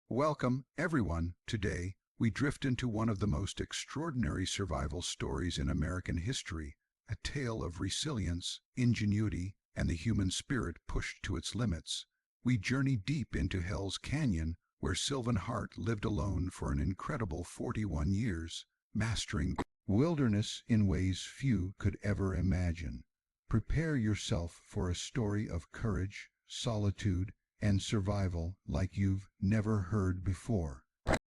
Welcome, everyone. Today, we drift into one of the most extraordinary survival stories in American history, a tale of resilience, ingenuity, and the human spirit pushed to its limits. We journey deep into Hell's Canyon, where Sylvan Hart lived alone for an incredible 41 years, mastering wilderness in ways few could ever imagine. Prepare yourself for a story of courage, solitude, and survival like you've never heard before.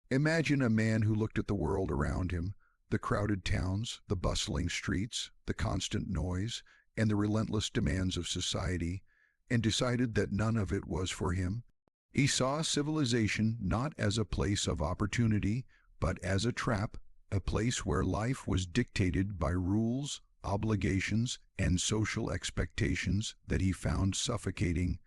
Imagine a man who looked at the world around him, the crowded towns, the bustling streets, the constant noise, and the relentless demands of society, and decided that none of it was for him. He saw civilization not as a place of opportunity, but as a trap, a place where life was dictated by rules, obligations, and social expectations that he found suffocating.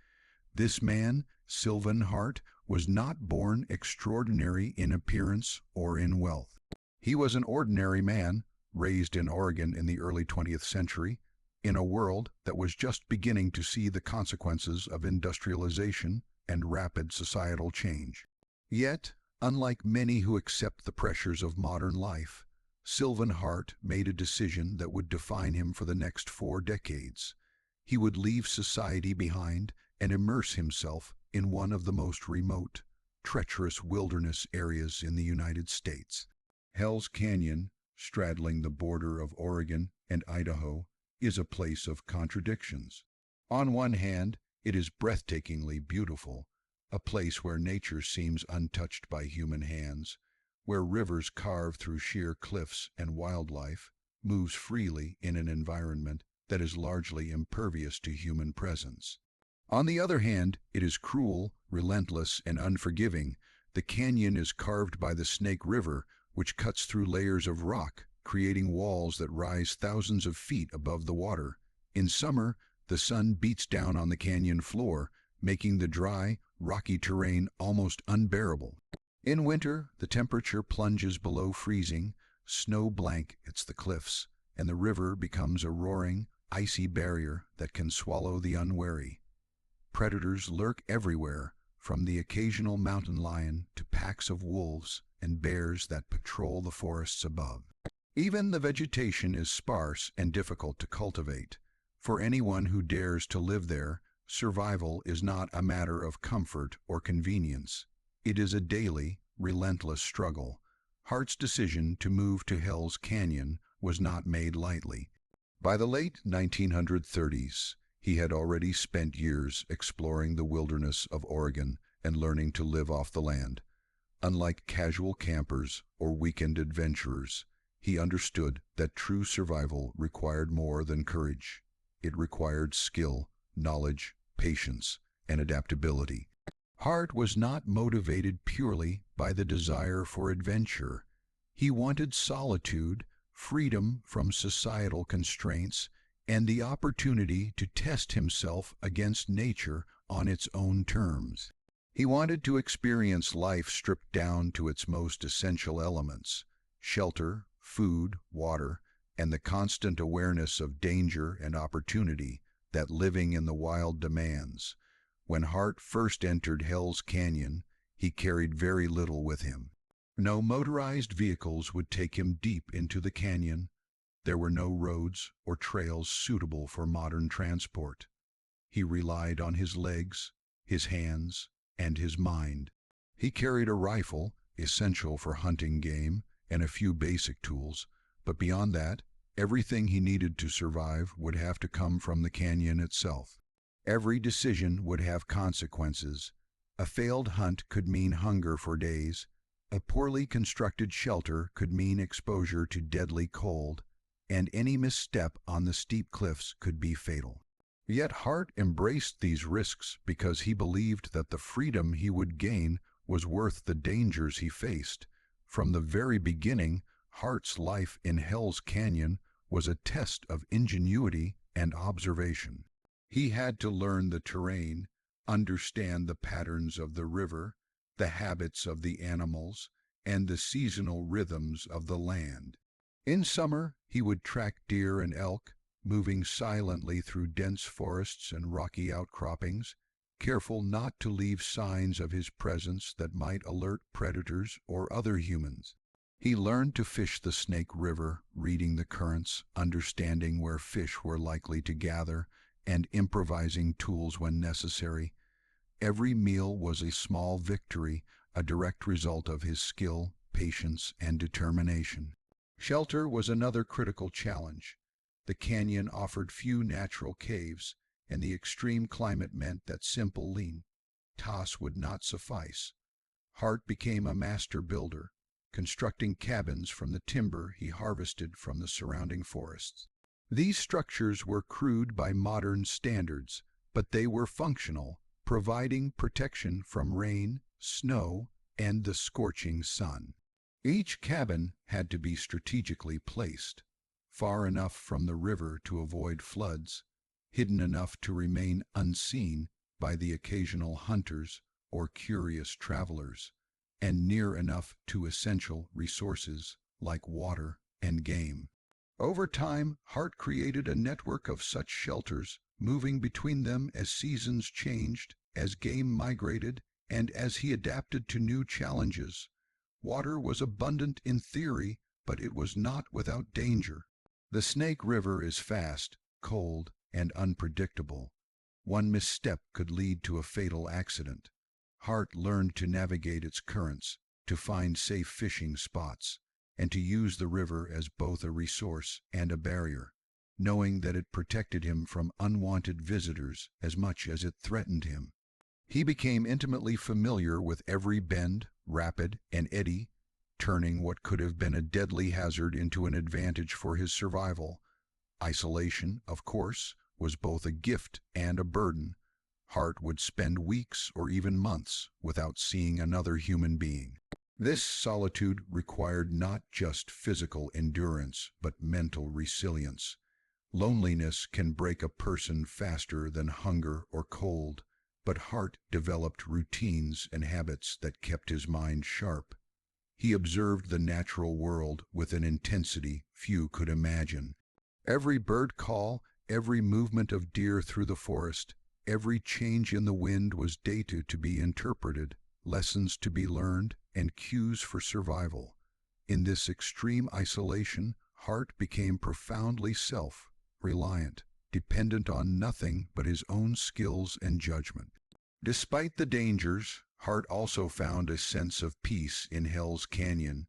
This man, Sylvan Hart, was not born extraordinary in appearance or in wealth. He was an ordinary man, raised in Oregon in the early 20th century, in a world that was just beginning to see the consequences of industrialization and rapid societal change. Yet, unlike many who accept the pressures of modern life, Sylvan Hart made a decision that would define him for the next 4 decades. He would leave society behind and immerse himself in one of the most remote, treacherous wilderness areas in the United States. Hell's Canyon, straddling the border of Oregon and Idaho, is a place of contradictions. On one hand, it is breathtakingly beautiful, a place where nature seems untouched by human hands, where rivers carve through sheer cliffs and wildlife moves freely in an environment that is largely impervious to human presence. On the other hand, it is cruel, relentless, and unforgiving. The canyon is carved by the Snake River, which cuts through layers of rock, creating walls that rise thousands of feet above the water. In summer, the sun beats down on the canyon floor, making the dry, rocky terrain almost unbearable. In winter, the temperature plunges below freezing, snow blankets the cliffs, and the river becomes a roaring, icy barrier that can swallow the unwary. Predators lurk everywhere, from the occasional mountain lion to packs of wolves and bears that patrol the forests above. Even the vegetation is sparse and difficult to cultivate. For anyone who dares to live there, survival is not a matter of comfort or convenience. It is a daily, relentless struggle. Hart's decision to move to Hell's Canyon was not made lightly. By the late 1930s, he had already spent years exploring the wilderness of Oregon and learning to live off the land. Unlike casual campers or weekend adventurers, he understood that true survival required more than courage. It required skill, knowledge, patience, and adaptability. Hart was not motivated purely by the desire for adventure. He wanted solitude, freedom from societal constraints, and the opportunity to test himself against nature on its own terms. He wanted to experience life stripped down to its most essential elements: shelter, food, water, and the constant awareness of danger and opportunity that living in the wild demands. When Hart first entered Hell's Canyon, he carried very little with him. No motorized vehicles would take him deep into the canyon. There were no roads or trails suitable for modern transport. He relied on his legs, his hands, and his mind. He carried a rifle, essential for hunting game, and a few basic tools, but beyond that, everything he needed to survive would have to come from the canyon itself. Every decision would have consequences. A failed hunt could mean hunger for days. A poorly constructed shelter could mean exposure to deadly cold, and any misstep on the steep cliffs could be fatal. Yet Hart embraced these risks because he believed that the freedom he would gain was worth the dangers he faced. From the very beginning, Hart's life in Hell's Canyon was a test of ingenuity and observation. He had to learn the terrain, understand the patterns of the river, the habits of the animals, and the seasonal rhythms of the land. In summer, he would track deer and elk, moving silently through dense forests and rocky outcroppings. careful not to leave signs of his presence that might alert predators or other humans. He learned to fish the Snake River, reading the currents, understanding where fish were likely to gather, and improvising tools when necessary. Every meal was a small victory, a direct result of his skill, patience, and determination. Shelter was another critical challenge. The canyon offered few natural caves, and the extreme climate meant that simple lean toss would not suffice. Hart became a master builder, constructing cabins from the timber he harvested from the surrounding forests. These structures were crude by modern standards, but they were functional, providing protection from rain, snow, and the scorching sun. Each cabin had to be strategically placed, far enough from the river to avoid floods, hidden enough to remain unseen by the occasional hunters or curious travelers, and near enough to essential resources like water and game. Over time, Hart created a network of such shelters, moving between them as seasons changed, as game migrated, and as he adapted to new challenges. Water was abundant in theory, but it was not without danger. The Snake River is fast, cold, and unpredictable. One misstep could lead to a fatal accident. Hart learned to navigate its currents, to find safe fishing spots, and to use the river as both a resource and a barrier, knowing that it protected him from unwanted visitors as much as it threatened him. He became intimately familiar with every bend, rapid, and eddy, turning what could have been a deadly hazard into an advantage for his survival. Isolation, of course, was both a gift and a burden. Hart would spend weeks or even months without seeing another human being. This solitude required not just physical endurance, but mental resilience. Loneliness can break a person faster than hunger or cold, but Hart developed routines and habits that kept his mind sharp. He observed the natural world with an intensity few could imagine. Every bird call, every movement of deer through the forest, every change in the wind was data to be interpreted, lessons to be learned, and cues for survival. In this extreme isolation, Hart became profoundly self-reliant, dependent on nothing but his own skills and judgment. Despite the dangers, Hart also found a sense of peace in Hell's Canyon.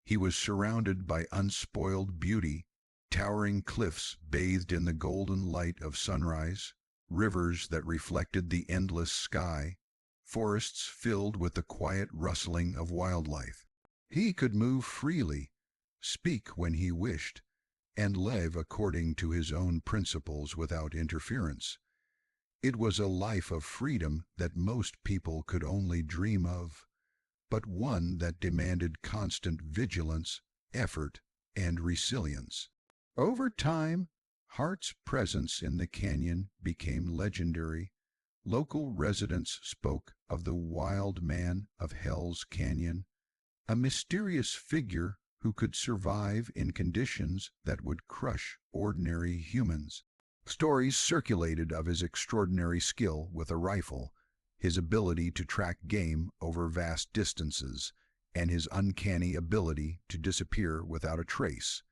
He was surrounded by unspoiled beauty, towering cliffs bathed in the golden light of sunrise, rivers that reflected the endless sky, forests filled with the quiet rustling of wildlife. He could move freely, speak when he wished, and live according to his own principles without interference. It was a life of freedom that most people could only dream of, but one that demanded constant vigilance, effort, and resilience. Over time, Hart's presence in the canyon became legendary. Local residents spoke of the wild man of Hell's Canyon, a mysterious figure who could survive in conditions that would crush ordinary humans. Stories circulated of his extraordinary skill with a rifle, his ability to track game over vast distances, and his uncanny ability to disappear without a trace.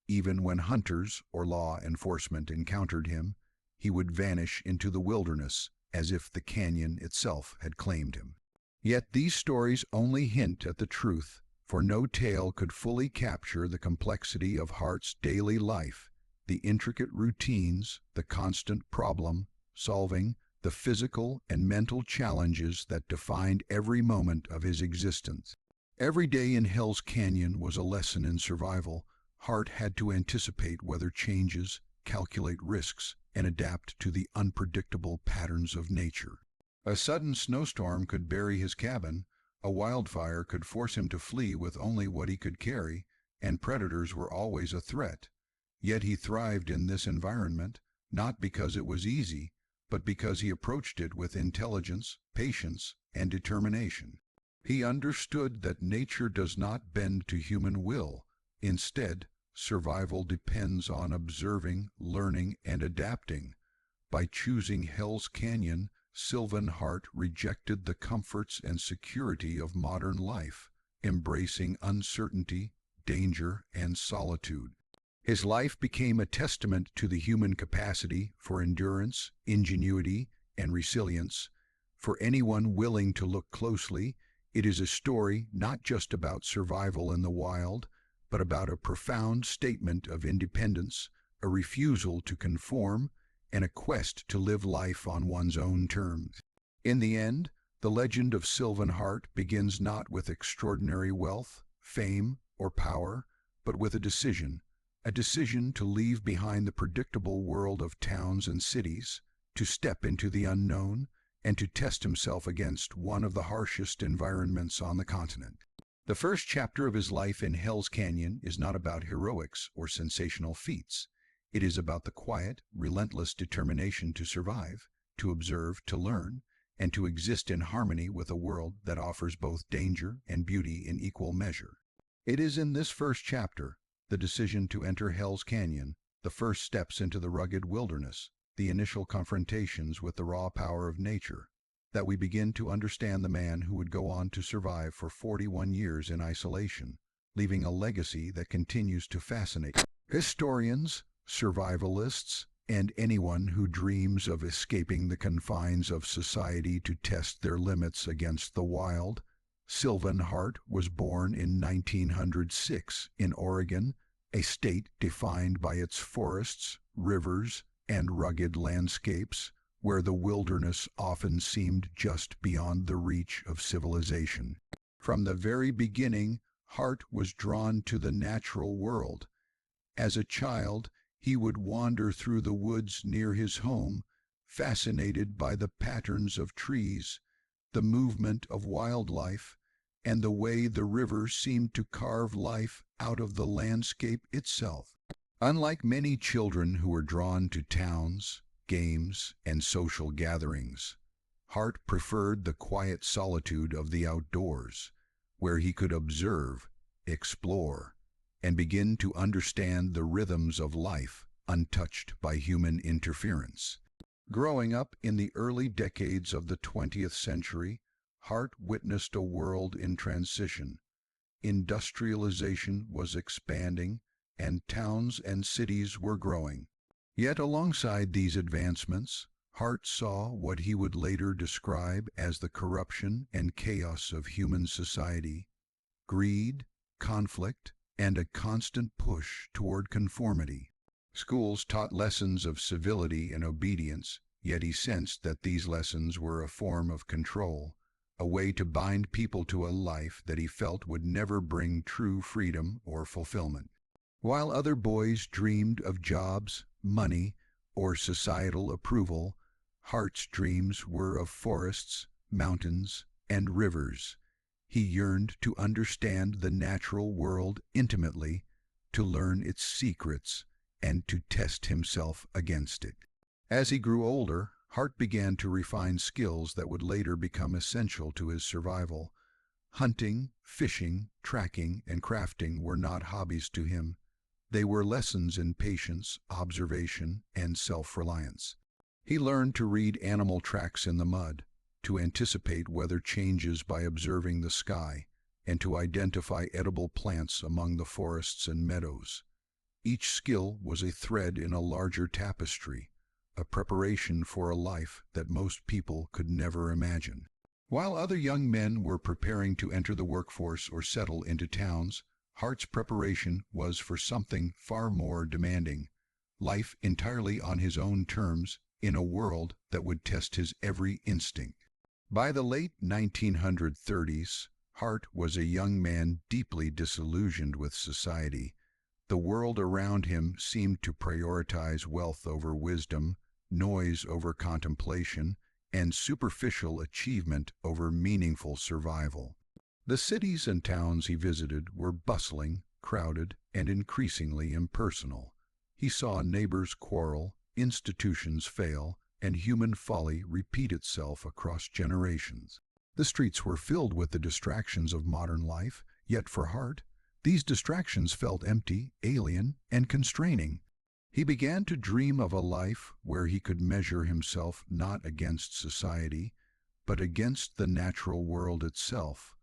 Even when hunters or law enforcement encountered him, he would vanish into the wilderness as if the canyon itself had claimed him. Yet these stories only hint at the truth, for no tale could fully capture the complexity of Hart's daily life, the intricate routines, the constant problem-solving, the physical and mental challenges that defined every moment of his existence. Every day in Hell's Canyon was a lesson in survival. Hart had to anticipate weather changes, calculate risks, and adapt to the unpredictable patterns of nature. A sudden snowstorm could bury his cabin, a wildfire could force him to flee with only what he could carry, and predators were always a threat. Yet he thrived in this environment, not because it was easy, but because he approached it with intelligence, patience, and determination. He understood that nature does not bend to human will. Instead, survival depends on observing, learning, and adapting. By choosing Hell's Canyon, Sylvan Hart rejected the comforts and security of modern life, embracing uncertainty, danger, and solitude. His life became a testament to the human capacity for endurance, ingenuity, and resilience. For anyone willing to look closely, it is a story not just about survival in the wild, but about a profound statement of independence, a refusal to conform, and a quest to live life on one's own terms. In the end, the legend of Sylvan Hart begins not with extraordinary wealth, fame, or power, but with a decision to leave behind the predictable world of towns and cities, to step into the unknown, and to test himself against one of the harshest environments on the continent. The first chapter of his life in Hell's Canyon is not about heroics or sensational feats. It is about the quiet, relentless determination to survive, to observe, to learn, and to exist in harmony with a world that offers both danger and beauty in equal measure. It is in this first chapter, the decision to enter Hell's Canyon, the first steps into the rugged wilderness, the initial confrontations with the raw power of nature, that we begin to understand the man who would go on to survive for 41 years in isolation, leaving a legacy that continues to fascinate historians, survivalists, and anyone who dreams of escaping the confines of society to test their limits against the wild. Sylvan Hart was born in 1906 in Oregon, a state defined by its forests, rivers, and rugged landscapes, where the wilderness often seemed just beyond the reach of civilization. From the very beginning, Hart was drawn to the natural world. As a child, he would wander through the woods near his home, fascinated by the patterns of trees, the movement of wildlife, and the way the river seemed to carve life out of the landscape itself. Unlike many children who were drawn to towns, games, and social gatherings, Hart preferred the quiet solitude of the outdoors, where he could observe, explore, and begin to understand the rhythms of life untouched by human interference. Growing up in the early decades of the 20th century, Hart witnessed a world in transition. Industrialization was expanding, and towns and cities were growing. Yet alongside these advancements, Hart saw what he would later describe as the corruption and chaos of human society: greed, conflict, and a constant push toward conformity. Schools taught lessons of civility and obedience, yet he sensed that these lessons were a form of control, a way to bind people to a life that he felt would never bring true freedom or fulfillment. While other boys dreamed of jobs, money, or societal approval, Hart's dreams were of forests, mountains, and rivers. He yearned to understand the natural world intimately, to learn its secrets, and to test himself against it. As he grew older, Hart began to refine skills that would later become essential to his survival. Hunting, fishing, tracking, and crafting were not hobbies to him. They were lessons in patience, observation, and self-reliance. He learned to read animal tracks in the mud, to anticipate weather changes by observing the sky, and to identify edible plants among the forests and meadows. Each skill was a thread in a larger tapestry, a preparation for a life that most people could never imagine. While other young men were preparing to enter the workforce or settle into towns, Hart's preparation was for something far more demanding: life entirely on his own terms in a world that would test his every instinct. By the late 1930s, Hart was a young man deeply disillusioned with society. The world around him seemed to prioritize wealth over wisdom, noise over contemplation, and superficial achievement over meaningful survival. The cities and towns he visited were bustling, crowded, and increasingly impersonal. He saw neighbors quarrel, institutions fail, and human folly repeat itself across generations. The streets were filled with the distractions of modern life, yet for Hart, these distractions felt empty, alien, and constraining. He began to dream of a life where he could measure himself not against society, but against the natural world itself,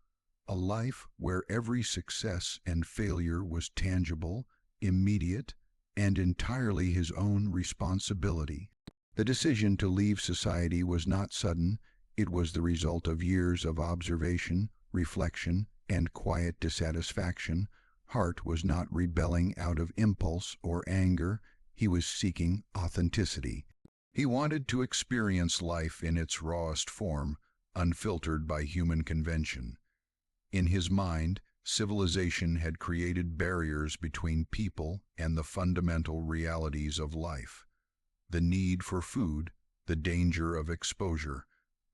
a life where every success and failure was tangible, immediate, and entirely his own responsibility. The decision to leave society was not sudden. It was the result of years of observation, reflection, and quiet dissatisfaction. Hart was not rebelling out of impulse or anger. He was seeking authenticity. He wanted to experience life in its rawest form, unfiltered by human convention. In his mind, civilization had created barriers between people and the fundamental realities of life. The need for food, the danger of exposure,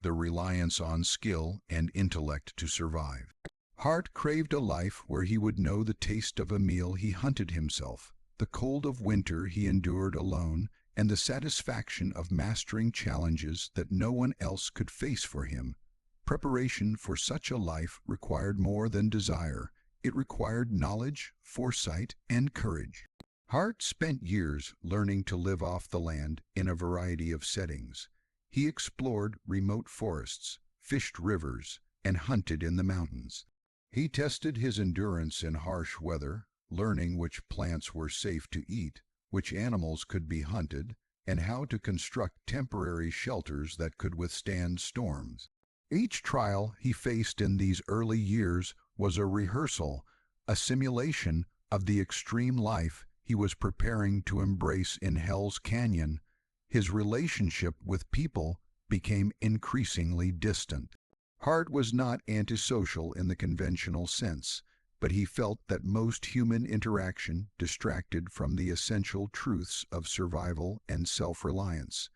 the reliance on skill and intellect to survive. Hart craved a life where he would know the taste of a meal he hunted himself, the cold of winter he endured alone, and the satisfaction of mastering challenges that no one else could face for him. Preparation for such a life required more than desire. It required knowledge, foresight, and courage. Hart spent years learning to live off the land in a variety of settings. He explored remote forests, fished rivers, and hunted in the mountains. He tested his endurance in harsh weather, learning which plants were safe to eat, which animals could be hunted, and how to construct temporary shelters that could withstand storms. Each trial he faced in these early years was a rehearsal, a simulation of the extreme life he was preparing to embrace in Hell's Canyon. His relationship with people became increasingly distant. Hart was not antisocial in the conventional sense, but he felt that most human interaction distracted from the essential truths of survival and self-reliance.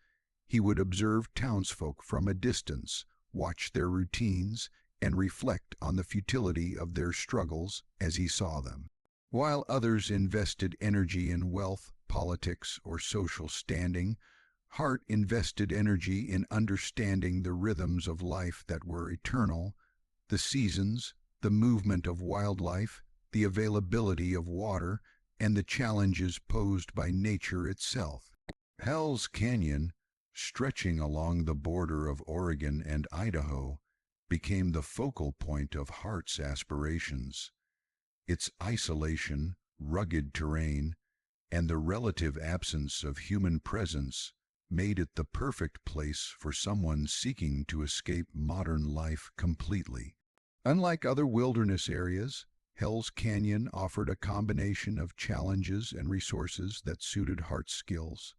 He would observe townsfolk from a distance, watch their routines, and reflect on the futility of their struggles as he saw them. While others invested energy in wealth, politics, or social standing, Hart invested energy in understanding the rhythms of life that were eternal, the seasons, the movement of wildlife, the availability of water, and the challenges posed by nature itself. Hell's Canyon, stretching along the border of Oregon and Idaho, became the focal point of Hart's aspirations. Its isolation, rugged terrain, and the relative absence of human presence made it the perfect place for someone seeking to escape modern life completely. Unlike other wilderness areas, Hell's Canyon offered a combination of challenges and resources that suited Hart's skills.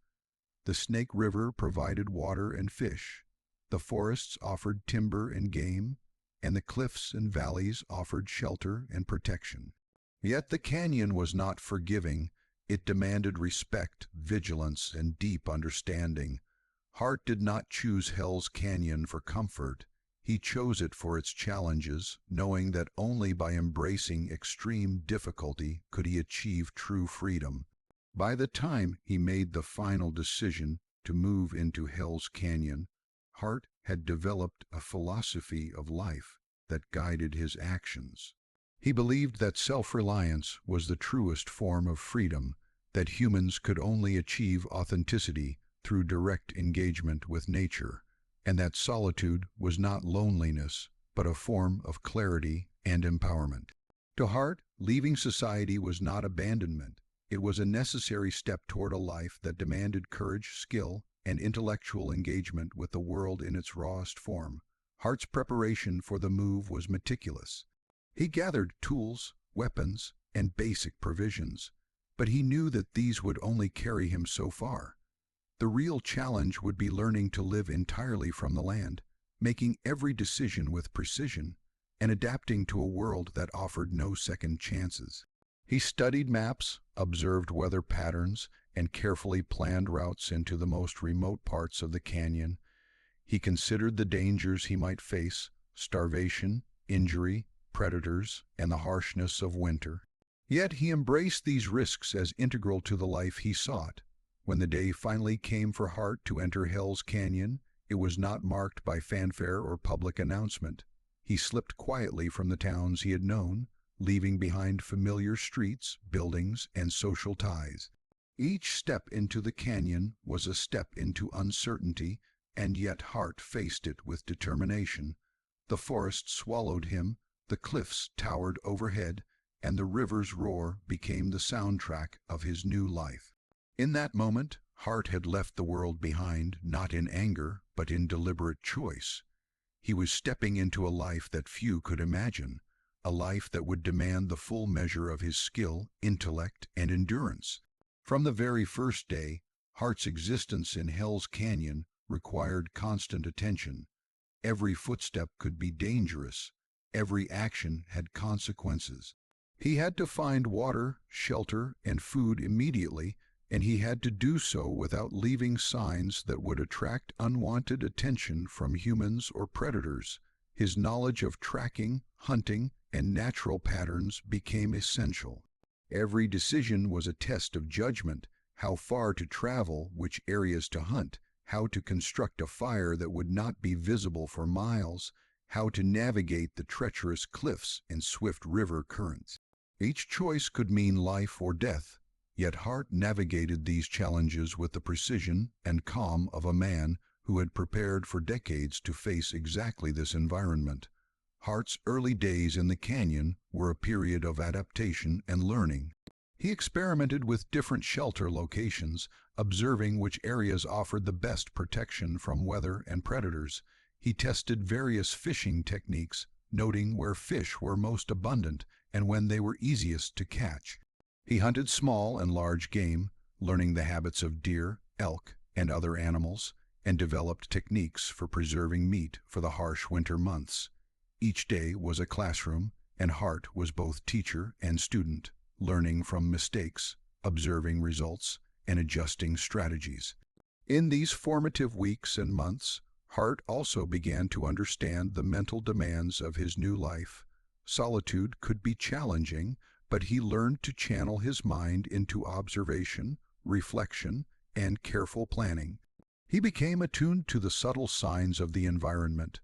The Snake River provided water and fish, the forests offered timber and game, and the cliffs and valleys offered shelter and protection. Yet the canyon was not forgiving. It demanded respect, vigilance, and deep understanding. Hart did not choose Hell's Canyon for comfort. He chose it for its challenges, knowing that only by embracing extreme difficulty could he achieve true freedom. By the time he made the final decision to move into Hell's Canyon, Hart had developed a philosophy of life that guided his actions. He believed that self-reliance was the truest form of freedom, that humans could only achieve authenticity through direct engagement with nature, and that solitude was not loneliness, but a form of clarity and empowerment. To Hart, leaving society was not abandonment. It was a necessary step toward a life that demanded courage, skill, and intellectual engagement with the world in its rawest form. Hart's preparation for the move was meticulous. He gathered tools, weapons, and basic provisions, but he knew that these would only carry him so far. The real challenge would be learning to live entirely from the land, making every decision with precision, and adapting to a world that offered no second chances. He studied maps, observed weather patterns, and carefully planned routes into the most remote parts of the canyon. He considered the dangers he might face: starvation, injury, predators, and the harshness of winter. Yet he embraced these risks as integral to the life he sought. When the day finally came for Hart to enter Hell's Canyon, it was not marked by fanfare or public announcement. He slipped quietly from the towns he had known, leaving behind familiar streets, buildings, and social ties. Each step into the canyon was a step into uncertainty, and yet Hart faced it with determination. The forest swallowed him, the cliffs towered overhead, and the river's roar became the soundtrack of his new life. In that moment, Hart had left the world behind, not in anger, but in deliberate choice. He was stepping into a life that few could imagine, a life that would demand the full measure of his skill, intellect, and endurance. From the very first day, Hart's existence in Hell's Canyon required constant attention. Every footstep could be dangerous. Every action had consequences. He had to find water, shelter, and food immediately, and he had to do so without leaving signs that would attract unwanted attention from humans or predators. His knowledge of tracking, hunting, and natural patterns became essential. Every decision was a test of judgment: how far to travel, which areas to hunt, how to construct a fire that would not be visible for miles, how to navigate the treacherous cliffs and swift river currents. Each choice could mean life or death, yet Hart navigated these challenges with the precision and calm of a man who had prepared for decades to face exactly this environment. Hart's early days in the canyon were a period of adaptation and learning. He experimented with different shelter locations, observing which areas offered the best protection from weather and predators. He tested various fishing techniques, noting where fish were most abundant and when they were easiest to catch. He hunted small and large game, learning the habits of deer, elk, and other animals, and developed techniques for preserving meat for the harsh winter months. Each day was a classroom, and Hart was both teacher and student, learning from mistakes, observing results, and adjusting strategies. In these formative weeks and months, Hart also began to understand the mental demands of his new life. Solitude could be challenging, but he learned to channel his mind into observation, reflection, and careful planning. He became attuned to the subtle signs of the environment: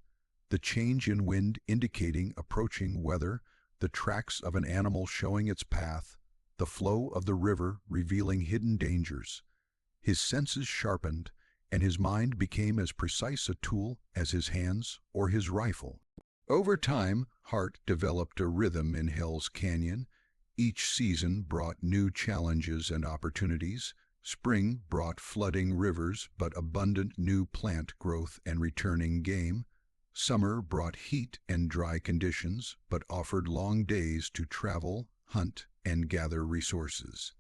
the change in wind indicating approaching weather, the tracks of an animal showing its path, the flow of the river revealing hidden dangers. His senses sharpened, and his mind became as precise a tool as his hands or his rifle. Over time, Hart developed a rhythm in Hell's Canyon. Each season brought new challenges and opportunities. Spring brought flooding rivers but abundant new plant growth and returning game. Summer brought heat and dry conditions, but offered long days to travel, hunt, and gather resources.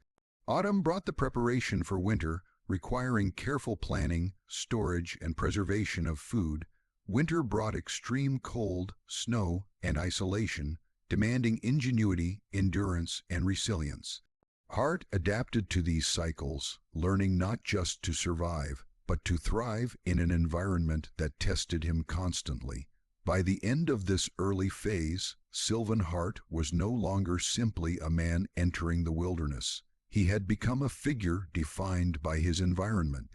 Autumn brought the preparation for winter, requiring careful planning, storage, and preservation of food. Winter brought extreme cold, snow, and isolation, demanding ingenuity, endurance, and resilience. Hart adapted to these cycles, learning not just to survive, but to thrive in an environment that tested him constantly. By the end of this early phase, Sylvan Hart was no longer simply a man entering the wilderness. He had become a figure defined by his environment.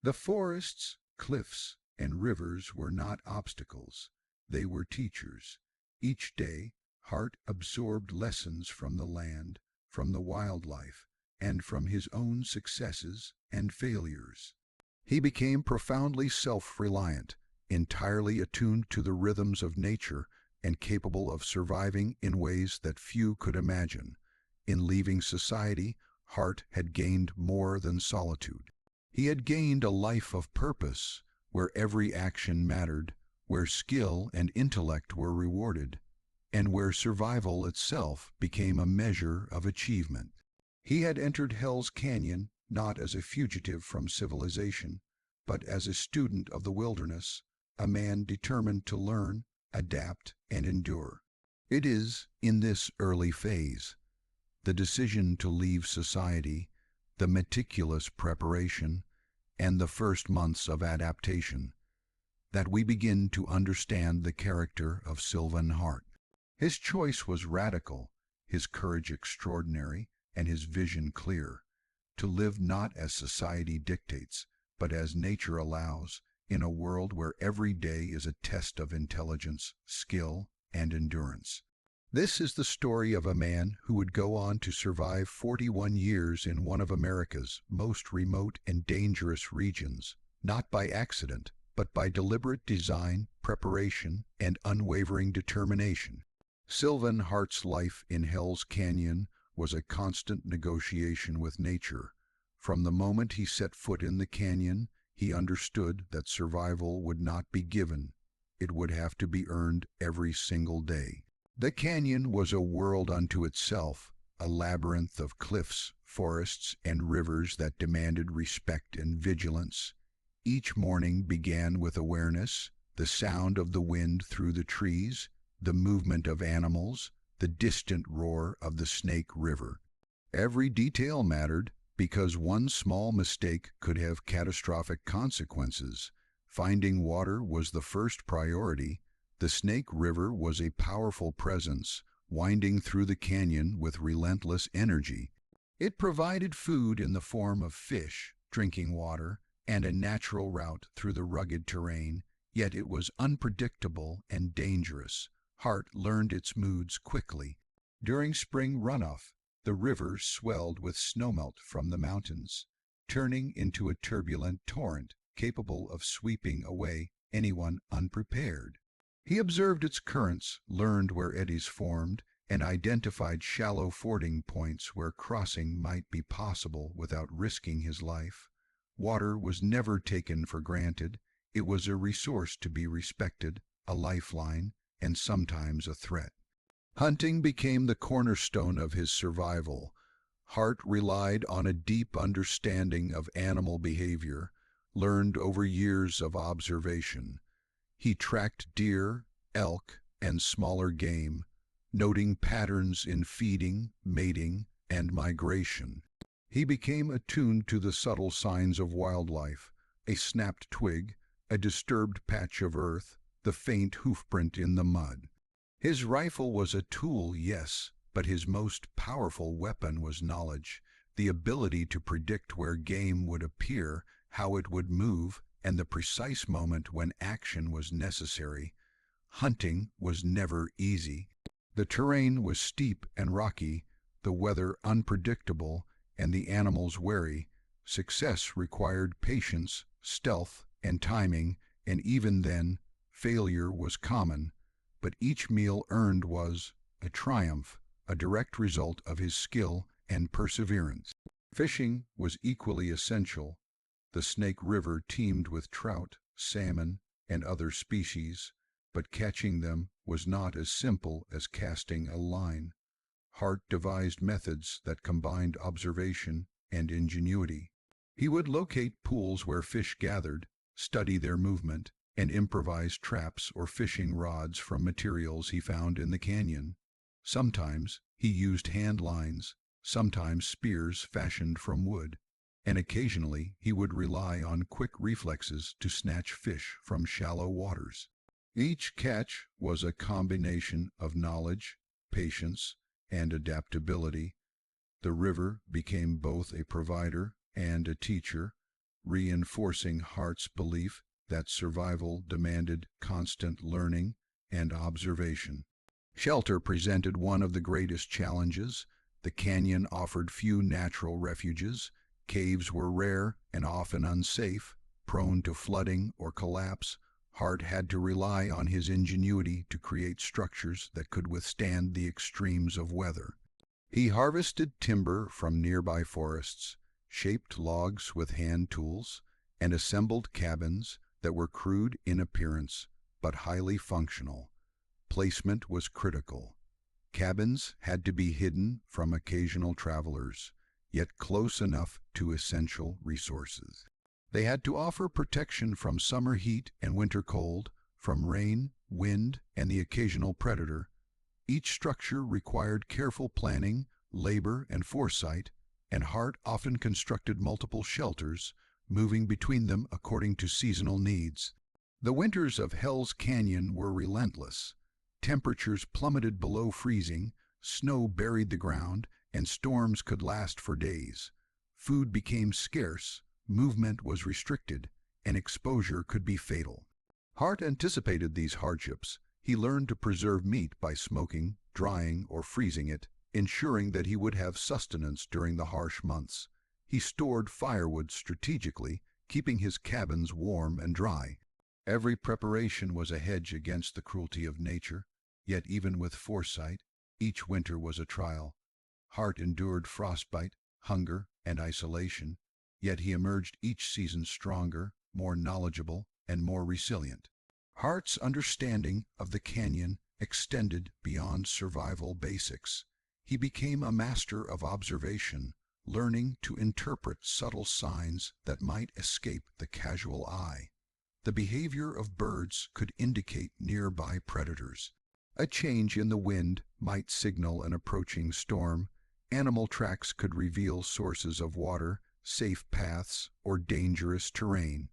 The forests, cliffs, and rivers were not obstacles. They were teachers. Each day, Hart absorbed lessons from the land, from the wildlife, and from his own successes and failures. He became profoundly self-reliant, entirely attuned to the rhythms of nature, and capable of surviving in ways that few could imagine. In leaving society, Hart had gained more than solitude. He had gained a life of purpose, where every action mattered, where skill and intellect were rewarded, and where survival itself became a measure of achievement. He had entered Hell's Canyon not as a fugitive from civilization, but as a student of the wilderness, a man determined to learn, adapt, and endure. It is in this early phase, the decision to leave society, the meticulous preparation, and the first months of adaptation, that we begin to understand the character of Sylvan Hart. His choice was radical, his courage extraordinary, and his vision clear: to live not as society dictates, but as nature allows, in a world where every day is a test of intelligence, skill, and endurance. This is the story of a man who would go on to survive 41 years in one of America's most remote and dangerous regions, not by accident, but by deliberate design, preparation, and unwavering determination. Sylvan Hart's life in Hell's Canyon was a constant negotiation with nature. From the moment he set foot in the canyon, he understood that survival would not be given. It would have to be earned every single day. The canyon was a world unto itself, a labyrinth of cliffs, forests, and rivers that demanded respect and vigilance. Each morning began with awareness, the sound of the wind through the trees, the movement of animals, the distant roar of the Snake River. Every detail mattered because one small mistake could have catastrophic consequences. Finding water was the first priority. The Snake River was a powerful presence, winding through the canyon with relentless energy. It provided food in the form of fish, drinking water, and a natural route through the rugged terrain, yet it was unpredictable and dangerous. Hart learned its moods quickly. During spring runoff, the river swelled with snowmelt from the mountains, turning into a turbulent torrent capable of sweeping away anyone unprepared. He observed its currents, learned where eddies formed, and identified shallow fording points where crossing might be possible without risking his life. Water was never taken for granted. It was a resource to be respected, a lifeline, and sometimes a threat. Hunting became the cornerstone of his survival. Hart relied on a deep understanding of animal behavior, learned over years of observation. He tracked deer, elk, and smaller game, noting patterns in feeding, mating, and migration. He became attuned to the subtle signs of wildlife, a snapped twig, a disturbed patch of earth, the faint hoofprint in the mud. His rifle was a tool, yes, but his most powerful weapon was knowledge, the ability to predict where game would appear, how it would move, and the precise moment when action was necessary. Hunting was never easy. The terrain was steep and rocky, the weather unpredictable, and the animals wary. Success required patience, stealth, and timing, and even then, failure was common. But each meal earned was a triumph, a direct result of his skill and perseverance. Fishing was equally essential. The Snake River teemed with trout, salmon, and other species, but catching them was not as simple as casting a line. Hart devised methods that combined observation and ingenuity. He would locate pools where fish gathered, study their movement, and improvise traps or fishing rods from materials he found in the canyon. Sometimes he used hand lines, sometimes spears fashioned from wood, and occasionally he would rely on quick reflexes to snatch fish from shallow waters. Each catch was a combination of knowledge, patience, and adaptability. The river became both a provider and a teacher, reinforcing Hart's belief that survival demanded constant learning and observation. Shelter presented one of the greatest challenges. The canyon offered few natural refuges. Caves were rare and often unsafe, prone to flooding or collapse. Hart had to rely on his ingenuity to create structures that could withstand the extremes of weather. He harvested timber from nearby forests, shaped logs with hand tools, and assembled cabins that were crude in appearance but highly functional. Placement was critical. Cabins had to be hidden from occasional travelers, yet close enough to essential resources. They had to offer protection from summer heat and winter cold, from rain, wind, and the occasional predator. Each structure required careful planning, labor, and foresight, and Hart often constructed multiple shelters, moving between them according to seasonal needs. The winters of Hell's Canyon were relentless. Temperatures plummeted below freezing, snow buried the ground, and storms could last for days. Food became scarce, movement was restricted, and exposure could be fatal. Hart anticipated these hardships. He learned to preserve meat by smoking, drying or freezing it, ensuring that he would have sustenance during the harsh months. He stored firewood strategically, keeping his cabins warm and dry. Every preparation was a hedge against the cruelty of nature, yet even with foresight, each winter was a trial. Hart endured frostbite, hunger, and isolation, yet he emerged each season stronger, more knowledgeable, and more resilient. Hart's understanding of the canyon extended beyond survival basics. He became a master of observation, learning to interpret subtle signs that might escape the casual eye. The behavior of birds could indicate nearby predators. A change in the wind might signal an approaching storm. Animal tracks could reveal sources of water, safe paths, or dangerous terrain.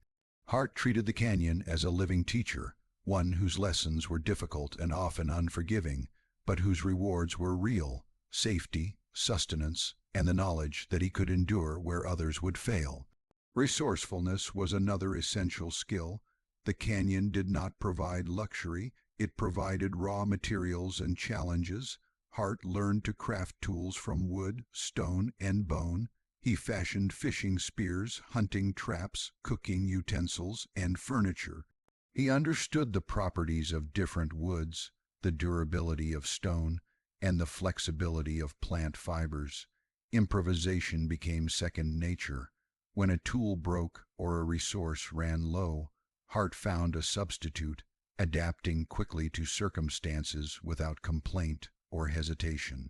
Hart treated the canyon as a living teacher, one whose lessons were difficult and often unforgiving, but whose rewards were real: safety, sustenance, and the knowledge that he could endure where others would fail. Resourcefulness was another essential skill. The canyon did not provide luxury, it provided raw materials and challenges. Hart learned to craft tools from wood, stone, and bone. He fashioned fishing spears, hunting traps, cooking utensils, and furniture. He understood the properties of different woods, the durability of stone, and the flexibility of plant fibers. Improvisation became second nature. When a tool broke or a resource ran low, Hart found a substitute, adapting quickly to circumstances without complaint or hesitation.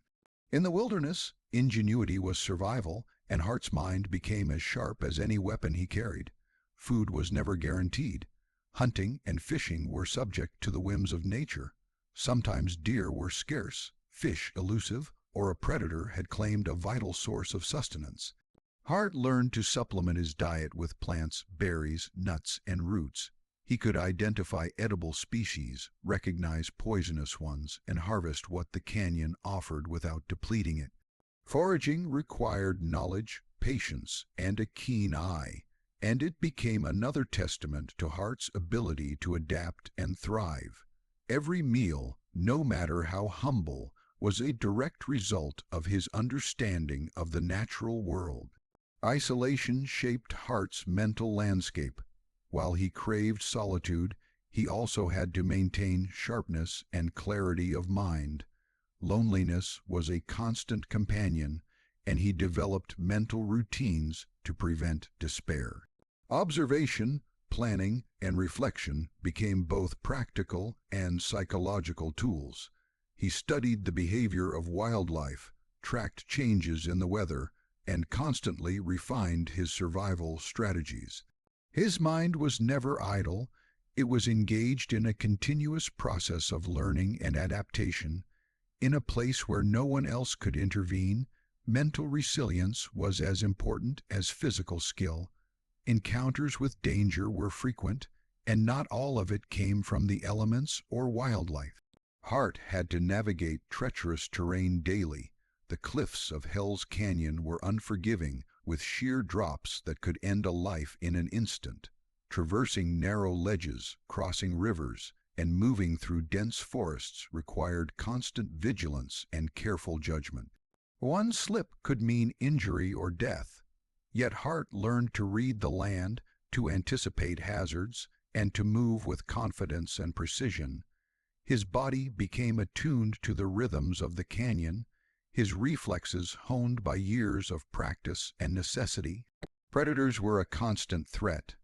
In the wilderness, ingenuity was survival, and Hart's mind became as sharp as any weapon he carried. Food was never guaranteed. Hunting and fishing were subject to the whims of nature. Sometimes deer were scarce, fish elusive, or a predator had claimed a vital source of sustenance. Hart learned to supplement his diet with plants, berries, nuts, and roots. He could identify edible species, recognize poisonous ones, and harvest what the canyon offered without depleting it. Foraging required knowledge, patience, and a keen eye, and it became another testament to Hart's ability to adapt and thrive. Every meal, no matter how humble, was a direct result of his understanding of the natural world. Isolation shaped Hart's mental landscape. While he craved solitude, he also had to maintain sharpness and clarity of mind. Loneliness was a constant companion, and he developed mental routines to prevent despair. Observation, planning, and reflection became both practical and psychological tools. He studied the behavior of wildlife, tracked changes in the weather, and constantly refined his survival strategies. His mind was never idle. It was engaged in a continuous process of learning and adaptation. In a place where no one else could intervene, mental resilience was as important as physical skill. Encounters with danger were frequent, and not all of it came from the elements or wildlife. Hart had to navigate treacherous terrain daily. The cliffs of Hell's Canyon were unforgiving, with sheer drops that could end a life in an instant. Traversing narrow ledges, crossing rivers, and moving through dense forests required constant vigilance and careful judgment. One slip could mean injury or death. Yet Hart learned to read the land, to anticipate hazards, and to move with confidence and precision. His body became attuned to the rhythms of the canyon, his reflexes honed by years of practice and necessity. Predators were a constant threat.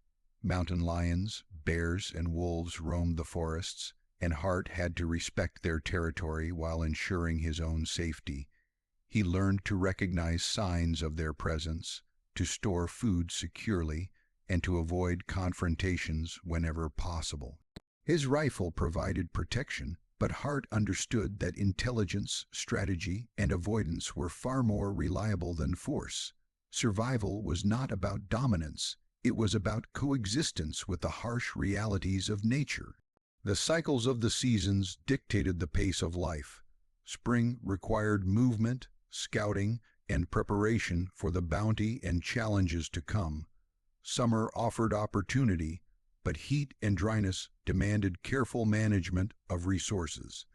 Mountain lions, bears, and wolves roamed the forests, and Hart had to respect their territory while ensuring his own safety. He learned to recognize signs of their presence, to store food securely, and to avoid confrontations whenever possible. His rifle provided protection, but Hart understood that intelligence, strategy, and avoidance were far more reliable than force. Survival was not about dominance. It was about coexistence with the harsh realities of nature. The cycles of the seasons dictated the pace of life. Spring required movement, scouting, and preparation for the bounty and challenges to come. Summer offered opportunity, but heat and dryness demanded careful management of resources.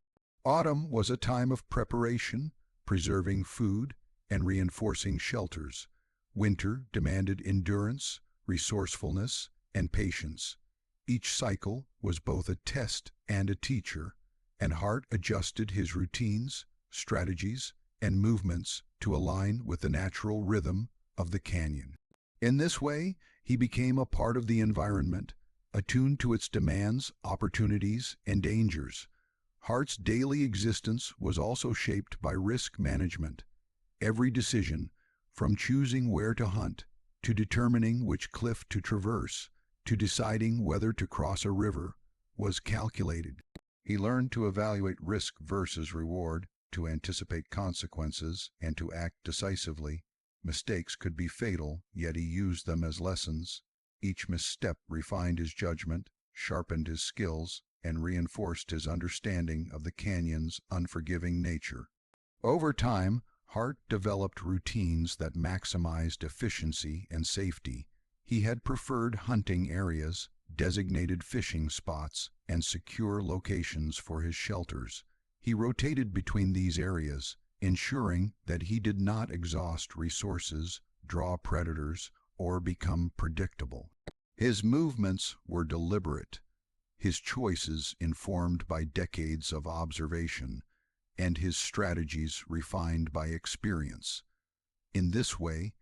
Autumn was a time of preparation, preserving food, and reinforcing shelters. Winter demanded endurance, resourcefulness, and patience. Each cycle was both a test and a teacher, and Hart adjusted his routines, strategies, and movements to align with the natural rhythm of the canyon. In this way, he became a part of the environment, attuned to its demands, opportunities, and dangers. Hart's daily existence was also shaped by risk management. Every decision, from choosing where to hunt, to determining which cliff to traverse, to deciding whether to cross a river, was calculated. He learned to evaluate risk versus reward, to anticipate consequences, and to act decisively. Mistakes could be fatal, yet he used them as lessons. Each misstep refined his judgment, sharpened his skills, and reinforced his understanding of the canyon's unforgiving nature. Over time, Hart developed routines that maximized efficiency and safety. He had preferred hunting areas, designated fishing spots, and secure locations for his shelters. He rotated between these areas, ensuring that he did not exhaust resources, draw predators, or become predictable. His movements were deliberate, his choices informed by decades of observation, and his strategies refined by experience. In this way,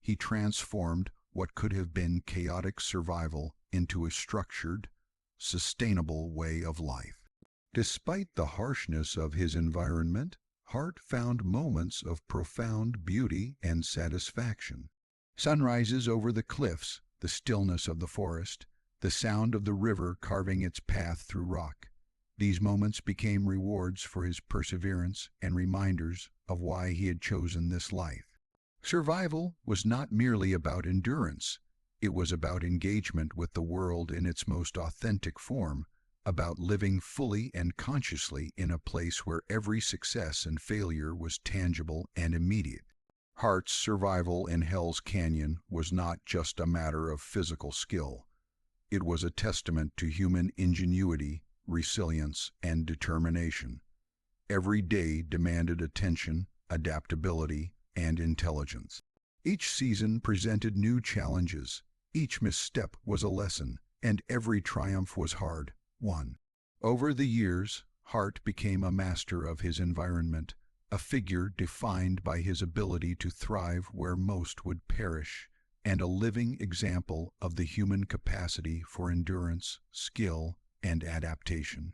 he transformed what could have been chaotic survival into a structured, sustainable way of life. Despite the harshness of his environment, Hart found moments of profound beauty and satisfaction. Sunrises over the cliffs, the stillness of the forest, the sound of the river carving its path through rock. These moments became rewards for his perseverance and reminders of why he had chosen this life. Survival was not merely about endurance. It was about engagement with the world in its most authentic form, about living fully and consciously in a place where every success and failure was tangible and immediate. Hart's survival in Hell's Canyon was not just a matter of physical skill. It was a testament to human ingenuity, resilience, and determination. Every day demanded attention, adaptability, and intelligence. Each season presented new challenges. Each misstep was a lesson, and every triumph was hard-won. Over the years, Hart became a master of his environment, a figure defined by his ability to thrive where most would perish, and a living example of the human capacity for endurance, skill, and adaptation.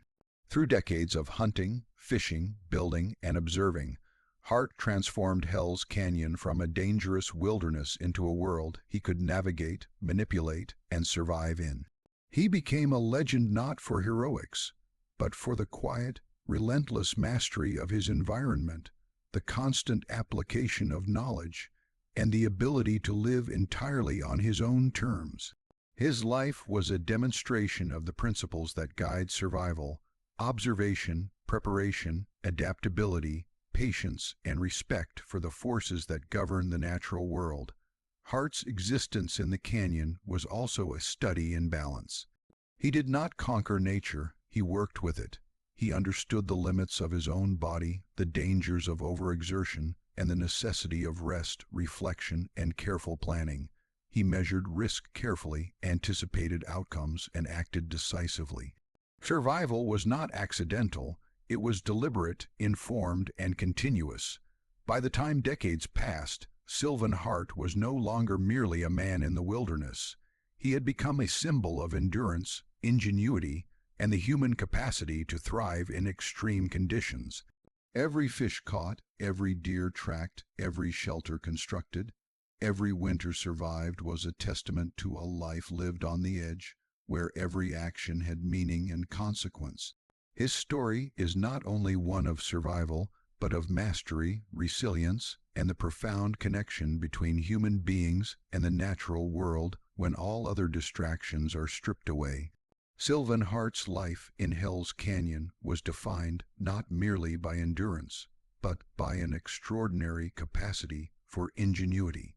Through decades of hunting, fishing, building, and observing, Hart transformed Hell's Canyon from a dangerous wilderness into a world he could navigate, manipulate, and survive in. He became a legend not for heroics, but for the quiet, relentless mastery of his environment, the constant application of knowledge, and the ability to live entirely on his own terms. His life was a demonstration of the principles that guide survival: observation, preparation, adaptability, patience, and respect for the forces that govern the natural world. Hart's existence in the canyon was also a study in balance. He did not conquer nature, he worked with it. He understood the limits of his own body, the dangers of overexertion, and the necessity of rest, reflection, and careful planning. He measured risk carefully, anticipated outcomes, and acted decisively. Survival was not accidental, it was deliberate, informed, and continuous. By the time decades passed, Sylvan Hart was no longer merely a man in the wilderness. He had become a symbol of endurance, ingenuity, and the human capacity to thrive in extreme conditions. Every fish caught, every deer tracked, every shelter constructed, every winter survived was a testament to a life lived on the edge, where every action had meaning and consequence. His story is not only one of survival, but of mastery, resilience, and the profound connection between human beings and the natural world when all other distractions are stripped away. Sylvan Hart's life in Hell's Canyon was defined not merely by endurance, but by an extraordinary capacity for ingenuity.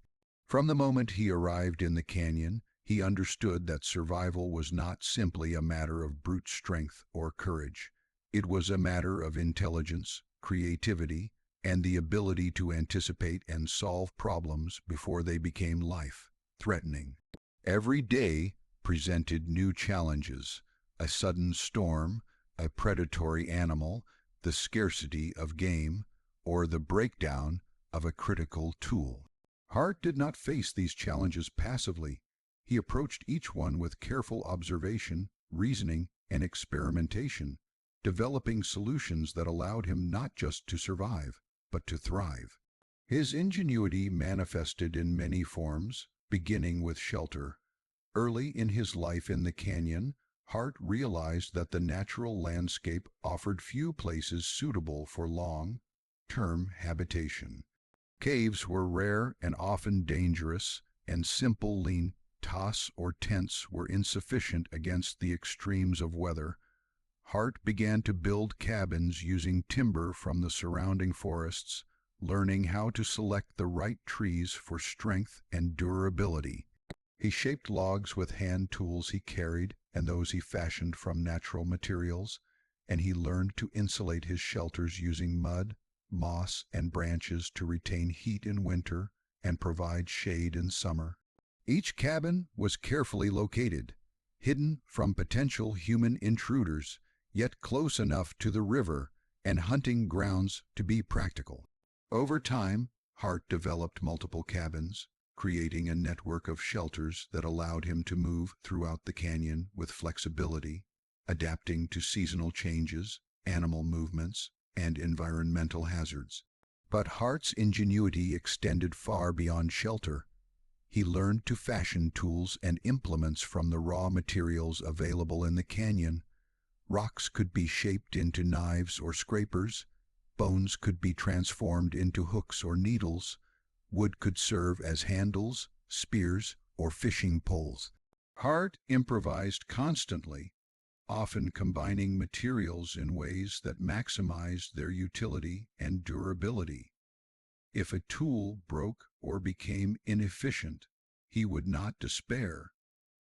From the moment he arrived in the canyon, he understood that survival was not simply a matter of brute strength or courage. It was a matter of intelligence, creativity, and the ability to anticipate and solve problems before they became life-threatening. Every day presented new challenges: a sudden storm, a predatory animal, the scarcity of game, or the breakdown of a critical tool. Hart did not face these challenges passively. He approached each one with careful observation, reasoning, and experimentation, developing solutions that allowed him not just to survive, but to thrive. His ingenuity manifested in many forms, beginning with shelter. Early in his life in the canyon, Hart realized that the natural landscape offered few places suitable for long-term habitation. Caves were rare and often dangerous, and simple lean tos or tents were insufficient against the extremes of weather. Hart began to build cabins using timber from the surrounding forests, learning how to select the right trees for strength and durability. He shaped logs with hand tools he carried and those he fashioned from natural materials, and he learned to insulate his shelters using mud, moss, and branches to retain heat in winter and provide shade in summer. Each cabin was carefully located, hidden from potential human intruders, yet close enough to the river and hunting grounds to be practical. Over time, Hart developed multiple cabins, creating a network of shelters that allowed him to move throughout the canyon with flexibility, adapting to seasonal changes, animal movements, and environmental hazards. But Hart's ingenuity extended far beyond shelter. He learned to fashion tools and implements from the raw materials available in the canyon. Rocks could be shaped into knives or scrapers, bones could be transformed into hooks or needles, wood could serve as handles, spears, or fishing poles. Hart improvised constantly, often combining materials in ways that maximized their utility and durability. If a tool broke or became inefficient, he would not despair.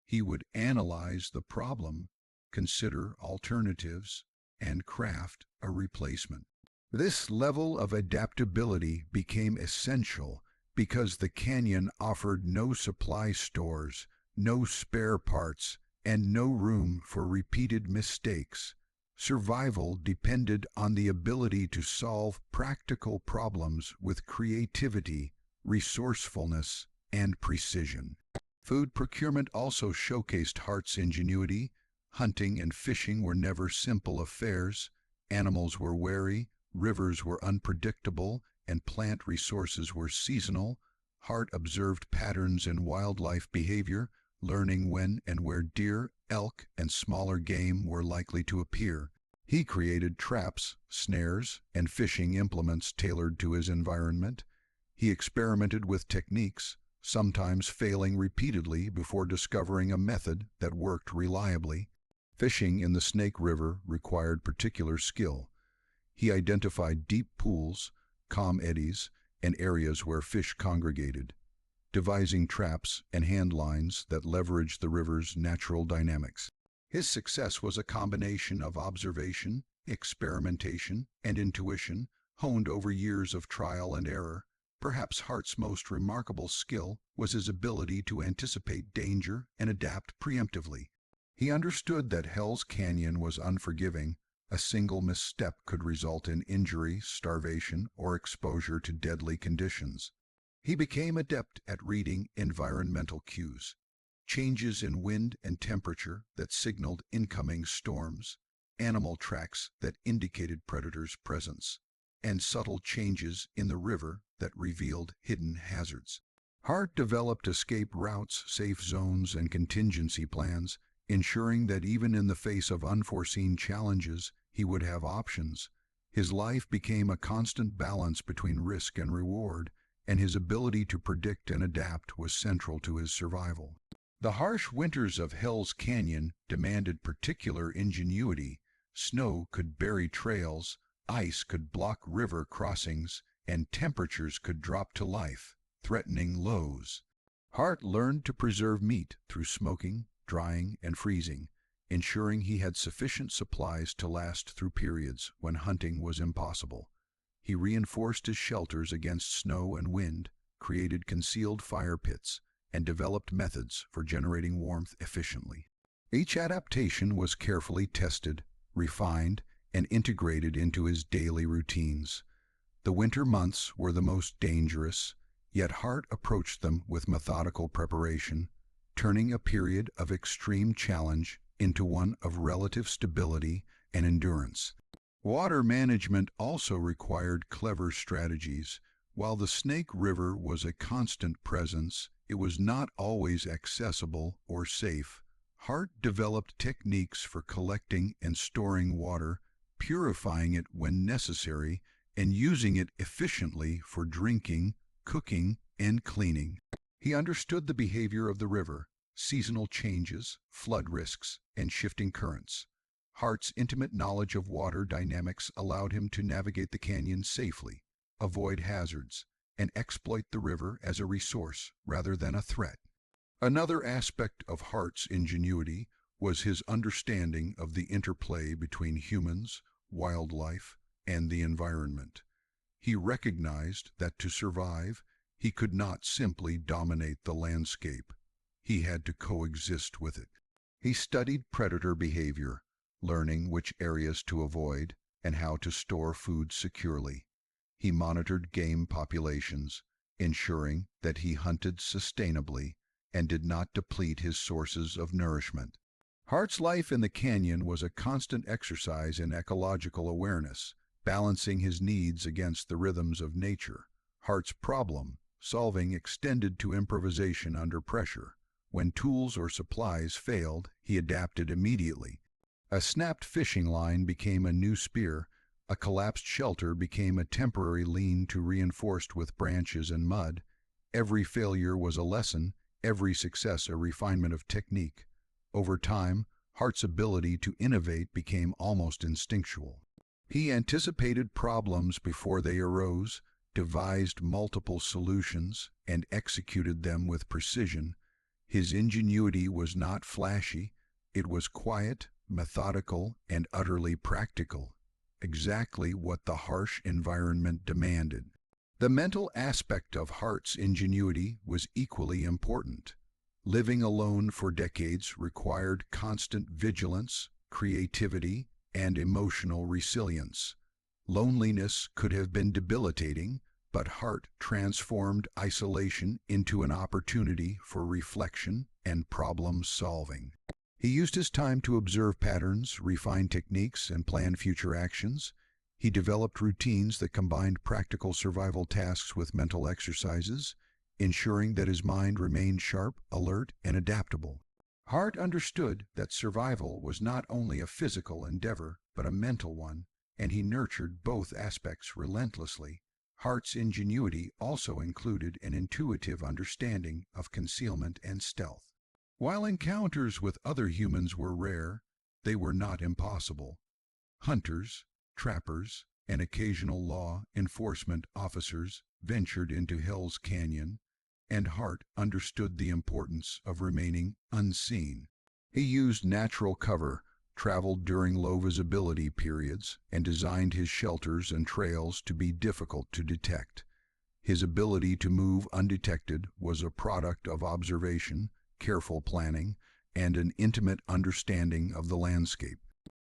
He would analyze the problem, consider alternatives, and craft a replacement. This level of adaptability became essential because the canyon offered no supply stores, no spare parts, and no room for repeated mistakes. Survival depended on the ability to solve practical problems with creativity, resourcefulness, and precision. Food procurement also showcased Hart's ingenuity. Hunting and fishing were never simple affairs. Animals were wary, rivers were unpredictable, and plant resources were seasonal. Hart observed patterns in wildlife behavior, learning when and where deer, elk, and smaller game were likely to appear. He created traps, snares, and fishing implements tailored to his environment. He experimented with techniques, sometimes failing repeatedly before discovering a method that worked reliably. Fishing in the Snake River required particular skill. He identified deep pools, calm eddies, and areas where fish congregated, devising traps and hand lines that leveraged the river's natural dynamics. His success was a combination of observation, experimentation, and intuition, honed over years of trial and error. Perhaps Hart's most remarkable skill was his ability to anticipate danger and adapt preemptively. He understood that Hell's Canyon was unforgiving. A single misstep could result in injury, starvation, or exposure to deadly conditions. He became adept at reading environmental cues, changes in wind and temperature that signaled incoming storms, animal tracks that indicated predators' presence, and subtle changes in the river that revealed hidden hazards. Hart developed escape routes, safe zones, and contingency plans, ensuring that even in the face of unforeseen challenges, he would have options. His life became a constant balance between risk and reward, and his ability to predict and adapt was central to his survival. The harsh winters of Hell's Canyon demanded particular ingenuity. Snow could bury trails, ice could block river crossings, and temperatures could drop to life, threatening lows. Hart learned to preserve meat through smoking, drying, and freezing. ensuring he had sufficient supplies to last through periods when hunting was impossible. He reinforced his shelters against snow and wind, created concealed fire pits, and developed methods for generating warmth efficiently. Each adaptation was carefully tested, refined, and integrated into his daily routines. The winter months were the most dangerous, yet Hart approached them with methodical preparation, turning a period of extreme challenge into one of relative stability and endurance. Water management also required clever strategies. While the Snake River was a constant presence, it was not always accessible or safe. Hart developed techniques for collecting and storing water, purifying it when necessary, and using it efficiently for drinking, cooking, and cleaning. He understood the behavior of the river, seasonal changes, flood risks, and shifting currents. Hart's intimate knowledge of water dynamics allowed him to navigate the canyon safely, avoid hazards, and exploit the river as a resource rather than a threat. Another aspect of Hart's ingenuity was his understanding of the interplay between humans, wildlife, and the environment. He recognized that to survive, he could not simply dominate the landscape. He had to coexist with it. He studied predator behavior, learning which areas to avoid and how to store food securely. He monitored game populations, ensuring that he hunted sustainably and did not deplete his sources of nourishment. Hart's life in the canyon was a constant exercise in ecological awareness, balancing his needs against the rhythms of nature. Hart's problem-solving extended to improvisation under pressure. When tools or supplies failed, he adapted immediately. A snapped fishing line became a new spear, a collapsed shelter became a temporary lean-to reinforced with branches and mud. Every failure was a lesson, every success a refinement of technique. Over time, Hart's ability to innovate became almost instinctual. He anticipated problems before they arose, devised multiple solutions, and executed them with precision. His ingenuity was not flashy, it was quiet, methodical, and utterly practical, exactly what the harsh environment demanded. The mental aspect of Hart's ingenuity was equally important. Living alone for decades required constant vigilance, creativity, and emotional resilience. Loneliness could have been debilitating, but Hart transformed isolation into an opportunity for reflection and problem-solving. He used his time to observe patterns, refine techniques, and plan future actions. He developed routines that combined practical survival tasks with mental exercises, ensuring that his mind remained sharp, alert, and adaptable. Hart understood that survival was not only a physical endeavor, but a mental one, and he nurtured both aspects relentlessly. Hart's ingenuity also included an intuitive understanding of concealment and stealth. While encounters with other humans were rare, they were not impossible. Hunters, trappers, and occasional law enforcement officers ventured into Hell's Canyon, and Hart understood the importance of remaining unseen. He used natural cover, traveled during low visibility periods, and designed his shelters and trails to be difficult to detect. His ability to move undetected was a product of observation, careful planning, and an intimate understanding of the landscape.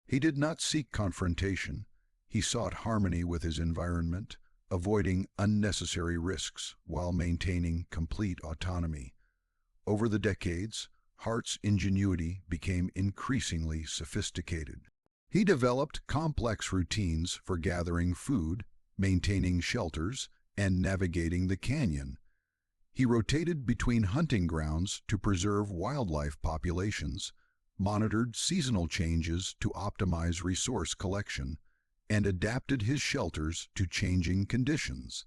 He did not seek confrontation. He sought harmony with his environment, avoiding unnecessary risks while maintaining complete autonomy. Over the decades, Hart's ingenuity became increasingly sophisticated. He developed complex routines for gathering food, maintaining shelters, and navigating the canyon. He rotated between hunting grounds to preserve wildlife populations, monitored seasonal changes to optimize resource collection, and adapted his shelters to changing conditions.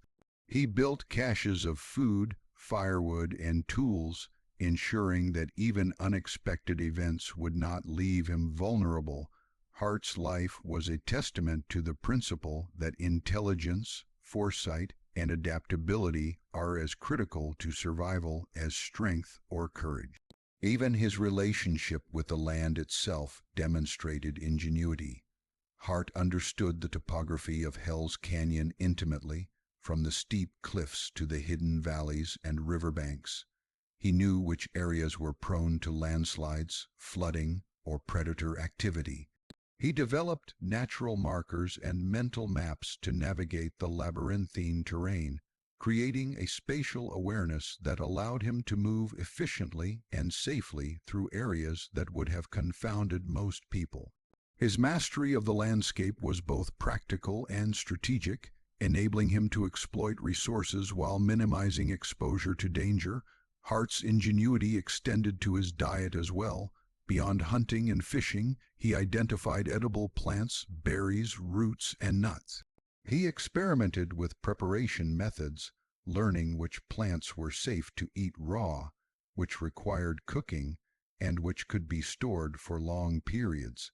He built caches of food, firewood, and tools, ensuring that even unexpected events would not leave him vulnerable. Hart's life was a testament to the principle that intelligence, foresight, and adaptability are as critical to survival as strength or courage. Even his relationship with the land itself demonstrated ingenuity. Hart understood the topography of Hell's Canyon intimately, from the steep cliffs to the hidden valleys and riverbanks. He knew which areas were prone to landslides, flooding, or predator activity. He developed natural markers and mental maps to navigate the labyrinthine terrain, creating a spatial awareness that allowed him to move efficiently and safely through areas that would have confounded most people. His mastery of the landscape was both practical and strategic, enabling him to exploit resources while minimizing exposure to danger. Hart's ingenuity extended to his diet as well. Beyond hunting and fishing, he identified edible plants, berries, roots, and nuts. He experimented with preparation methods, learning which plants were safe to eat raw, which required cooking, and which could be stored for long periods.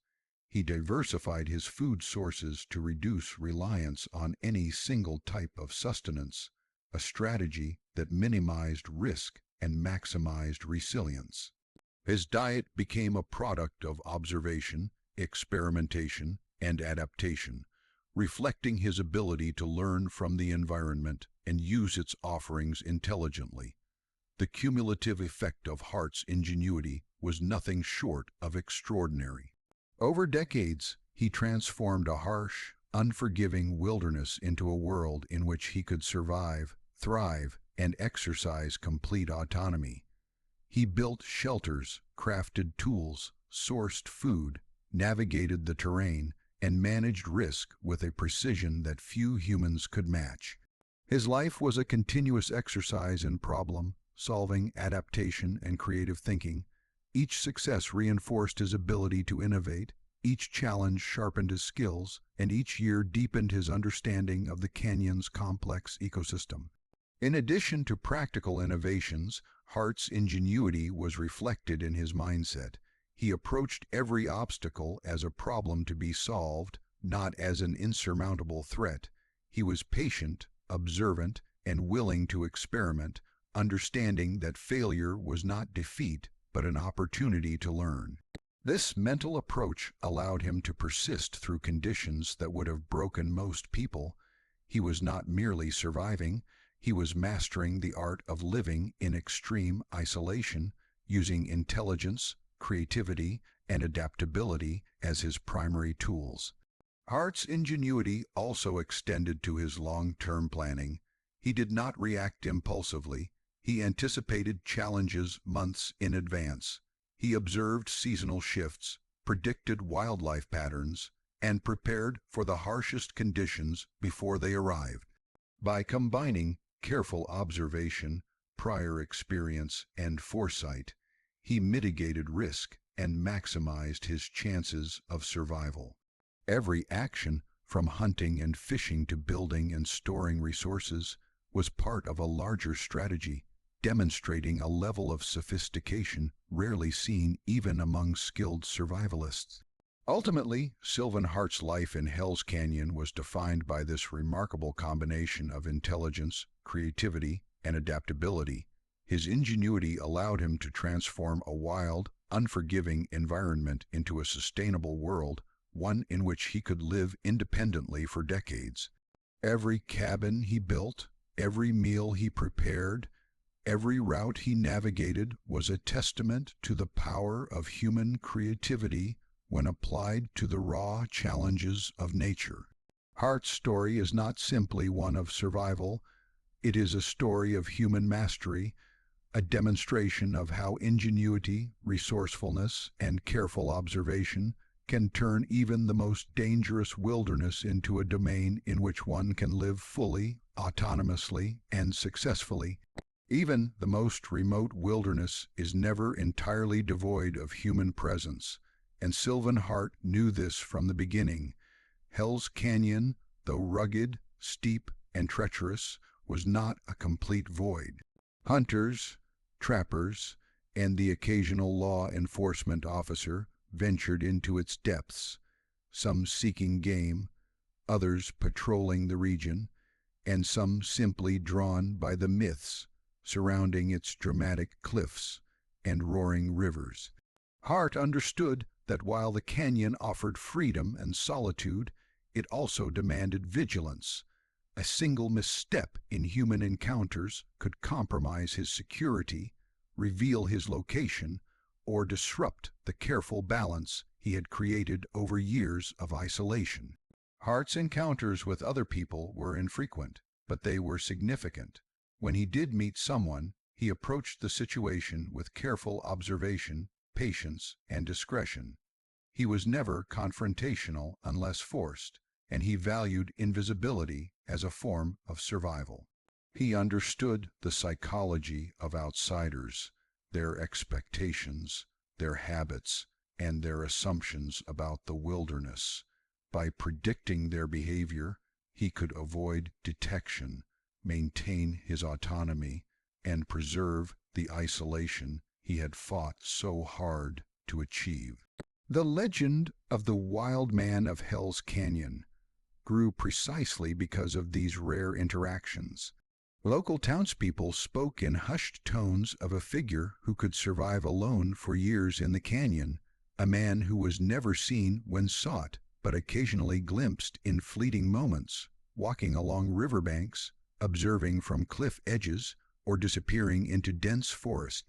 He diversified his food sources to reduce reliance on any single type of sustenance, a strategy that minimized risk and maximized resilience. His diet became a product of observation, experimentation, and adaptation, reflecting his ability to learn from the environment and use its offerings intelligently. The cumulative effect of Hart's ingenuity was nothing short of extraordinary. Over decades, he transformed a harsh, unforgiving wilderness into a world in which he could survive, thrive, and exercise complete autonomy. He built shelters, crafted tools, sourced food, navigated the terrain, and managed risk with a precision that few humans could match. His life was a continuous exercise in problem-solving, adaptation, and creative thinking. Each success reinforced his ability to innovate, each challenge sharpened his skills, and each year deepened his understanding of the canyon's complex ecosystem. In addition to practical innovations, Hart's ingenuity was reflected in his mindset. He approached every obstacle as a problem to be solved, not as an insurmountable threat. He was patient, observant, and willing to experiment, understanding that failure was not defeat, but an opportunity to learn. This mental approach allowed him to persist through conditions that would have broken most people. He was not merely surviving, he was mastering the art of living in extreme isolation, using intelligence, creativity, and adaptability as his primary tools. Hart's ingenuity also extended to his long-term planning. He did not react impulsively. He anticipated challenges months in advance. He observed seasonal shifts, predicted wildlife patterns, and prepared for the harshest conditions before they arrived. By combining careful observation, prior experience, and foresight, he mitigated risk and maximized his chances of survival. Every action, from hunting and fishing to building and storing resources, was part of a larger strategy, demonstrating a level of sophistication rarely seen even among skilled survivalists. Ultimately, Sylvan Hart's life in Hell's Canyon was defined by this remarkable combination of intelligence, creativity, and adaptability. His ingenuity allowed him to transform a wild, unforgiving environment into a sustainable world, one in which he could live independently for decades. Every cabin he built, every meal he prepared, every route he navigated was a testament to the power of human creativity when applied to the raw challenges of nature. Hart's story is not simply one of survival, it is a story of human mastery, a demonstration of how ingenuity, resourcefulness, and careful observation can turn even the most dangerous wilderness into a domain in which one can live fully, autonomously, and successfully. Even the most remote wilderness is never entirely devoid of human presence, and Sylvan Hart knew this from the beginning. Hell's Canyon, though rugged, steep, and treacherous, was not a complete void. Hunters, trappers, and the occasional law enforcement officer ventured into its depths, some seeking game, others patrolling the region, and some simply drawn by the myths surrounding its dramatic cliffs, and roaring rivers. Hart understood that while the canyon offered freedom and solitude, it also demanded vigilance. A single misstep in human encounters could compromise his security, reveal his location, or disrupt the careful balance he had created over years of isolation. Hart's encounters with other people were infrequent, but they were significant. When he did meet someone, he approached the situation with careful observation, patience, and discretion. He was never confrontational unless forced, and he valued invisibility as a form of survival. He understood the psychology of outsiders, their expectations, their habits, and their assumptions about the wilderness. By predicting their behavior, he could avoid detection, maintain his autonomy, and preserve the isolation he had fought so hard to achieve. The legend of the wild man of Hell's Canyon grew precisely because of these rare interactions. Local townspeople spoke in hushed tones of a figure who could survive alone for years in the canyon, a man who was never seen when sought, but occasionally glimpsed in fleeting moments, walking along riverbanks, observing from cliff edges, or disappearing into dense forest.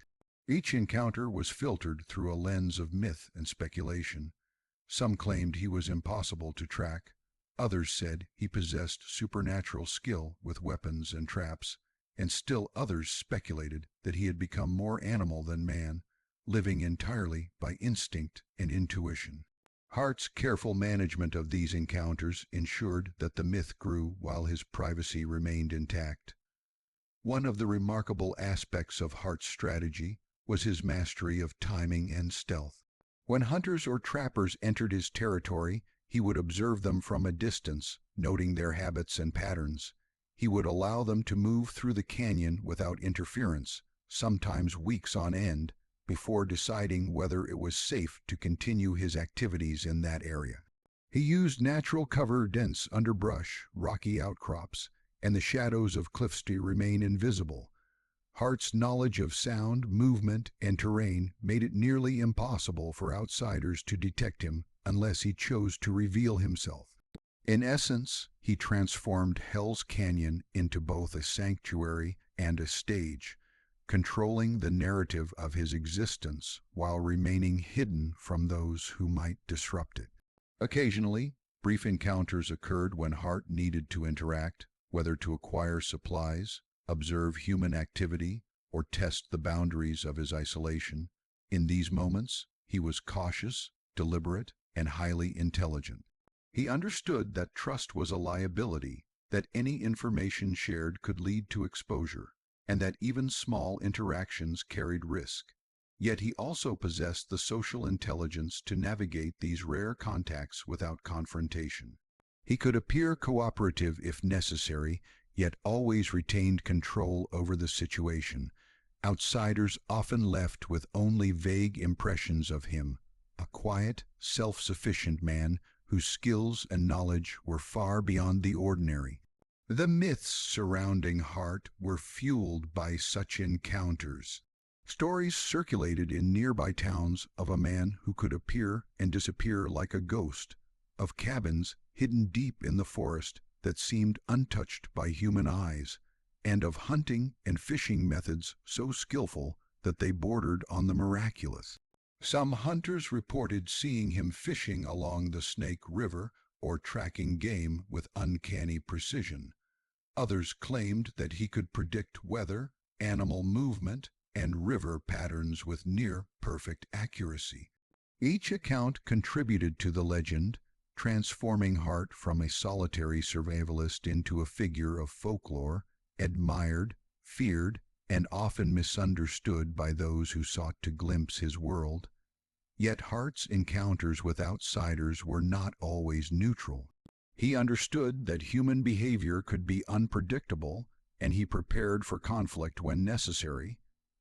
Each encounter was filtered through a lens of myth and speculation. Some claimed he was impossible to track. Others said he possessed supernatural skill with weapons and traps, and still others speculated that he had become more animal than man, living entirely by instinct and intuition. Hart's careful management of these encounters ensured that the myth grew while his privacy remained intact. One of the remarkable aspects of Hart's strategy was his mastery of timing and stealth. When hunters or trappers entered his territory, he would observe them from a distance, noting their habits and patterns. He would allow them to move through the canyon without interference, sometimes weeks on end, before deciding whether it was safe to continue his activities in that area. He used natural cover dense underbrush, rocky outcrops, and the shadows of cliffs to remain invisible. Hart's knowledge of sound, movement, and terrain made it nearly impossible for outsiders to detect him unless he chose to reveal himself. In essence, he transformed Hell's Canyon into both a sanctuary and a stage, controlling the narrative of his existence while remaining hidden from those who might disrupt it. Occasionally, brief encounters occurred when Hart needed to interact, whether to acquire supplies, observe human activity, or test the boundaries of his isolation. In these moments, he was cautious, deliberate, and highly intelligent. He understood that trust was a liability, that any information shared could lead to exposure, and that even small interactions carried risk. Yet he also possessed the social intelligence to navigate these rare contacts without confrontation. He could appear cooperative if necessary, yet always retained control over the situation. Outsiders often left with only vague impressions of him, a quiet, self-sufficient man whose skills and knowledge were far beyond the ordinary. The myths surrounding Hart were fueled by such encounters. Stories circulated in nearby towns of a man who could appear and disappear like a ghost, of cabins hidden deep in the forest that seemed untouched by human eyes, and of hunting and fishing methods so skillful that they bordered on the miraculous. Some hunters reported seeing him fishing along the Snake River or tracking game with uncanny precision. Others claimed that he could predict weather, animal movement, and river patterns with near-perfect accuracy. Each account contributed to the legend, transforming Hart from a solitary survivalist into a figure of folklore, admired, feared, and often misunderstood by those who sought to glimpse his world. Yet Hart's encounters with outsiders were not always neutral. He understood that human behavior could be unpredictable, and he prepared for conflict when necessary.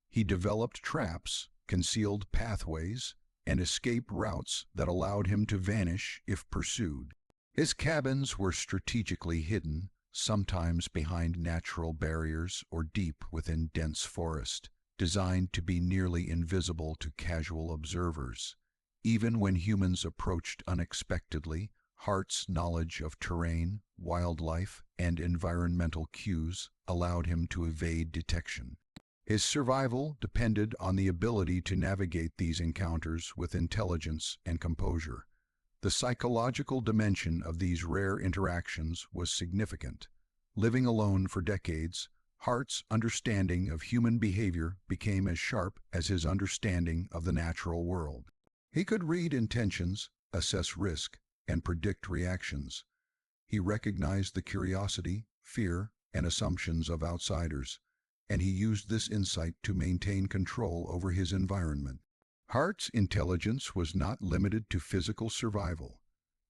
He developed traps, concealed pathways, and escape routes that allowed him to vanish if pursued. His cabins were strategically hidden, sometimes behind natural barriers or deep within dense forest, designed to be nearly invisible to casual observers. Even when humans approached unexpectedly, Hart's knowledge of terrain, wildlife, and environmental cues allowed him to evade detection. His survival depended on the ability to navigate these encounters with intelligence and composure. The psychological dimension of these rare interactions was significant. Living alone for decades, Hart's understanding of human behavior became as sharp as his understanding of the natural world. He could read intentions, assess risk, and predict reactions. He recognized the curiosity, fear, and assumptions of outsiders, and he used this insight to maintain control over his environment. Hart's intelligence was not limited to physical survival.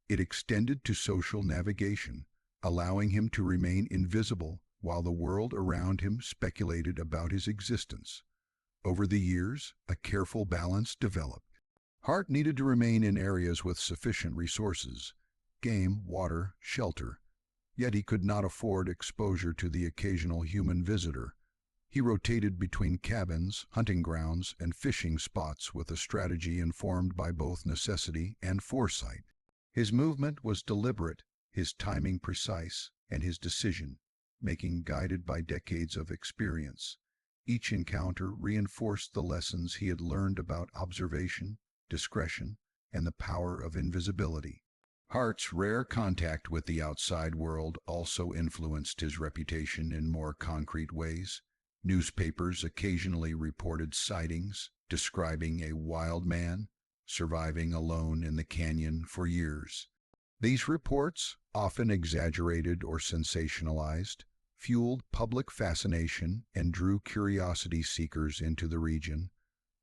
It extended to social navigation, allowing him to remain invisible while the world around him speculated about his existence. Over the years, a careful balance developed. Hart needed to remain in areas with sufficient resources, game, water, shelter, yet he could not afford exposure to the occasional human visitor. He rotated between cabins, hunting grounds, and fishing spots with a strategy informed by both necessity and foresight. His movement was deliberate, his timing precise, and his decision-making guided by decades of experience. Each encounter reinforced the lessons he had learned about observation, discretion, and the power of invisibility. Hart's rare contact with the outside world also influenced his reputation in more concrete ways. Newspapers occasionally reported sightings describing a wild man surviving alone in the canyon for years. These reports, often exaggerated or sensationalized, fueled public fascination and drew curiosity seekers into the region.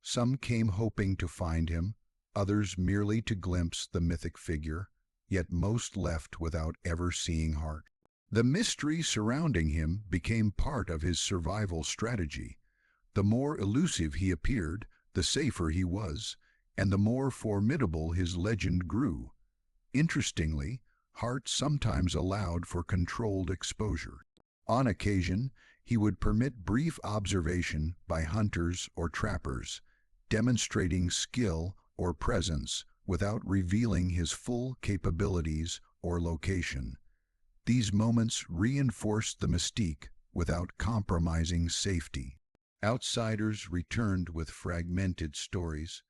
Some came hoping to find him, others merely to glimpse the mythic figure, yet most left without ever seeing Hart. The mystery surrounding him became part of his survival strategy. The more elusive he appeared, the safer he was, and the more formidable his legend grew. Interestingly, Hart sometimes allowed for controlled exposure. On occasion, he would permit brief observation by hunters or trappers, demonstrating skill or presence without revealing his full capabilities or location. These moments reinforced the mystique without compromising safety. Outsiders returned with fragmented stories,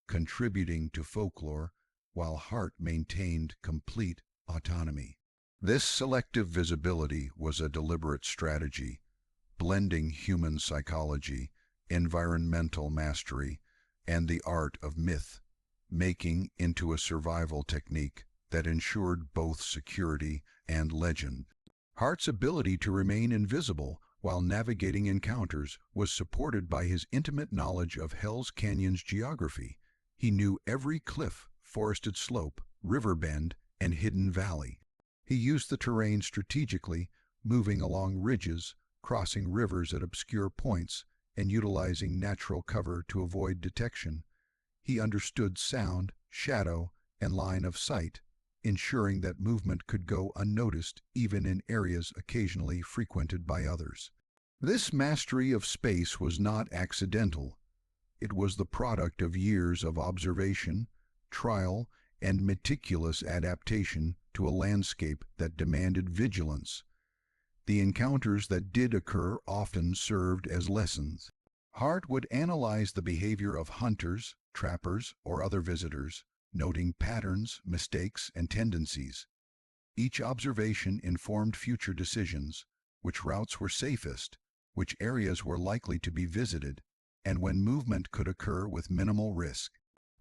contributing to folklore, while Hart maintained complete autonomy. This selective visibility was a deliberate strategy, blending human psychology, environmental mastery, and the art of myth, making into a survival technique that ensured both security and legend. Hart's ability to remain invisible while navigating encounters was supported by his intimate knowledge of Hell's Canyon's geography. He knew every cliff, forested slope, river bend, and hidden valley. He used the terrain strategically, moving along ridges, crossing rivers at obscure points, and utilizing natural cover to avoid detection. He understood sound, shadow, and line of sight, ensuring that movement could go unnoticed even in areas occasionally frequented by others. This mastery of space was not accidental. It was the product of years of observation, trial, and meticulous adaptation to a landscape that demanded vigilance. The encounters that did occur often served as lessons. Hart would analyze the behavior of hunters, trappers, or other visitors, noting patterns, mistakes, and tendencies. Each observation informed future decisions, which routes were safest, which areas were likely to be visited, and when movement could occur with minimal risk.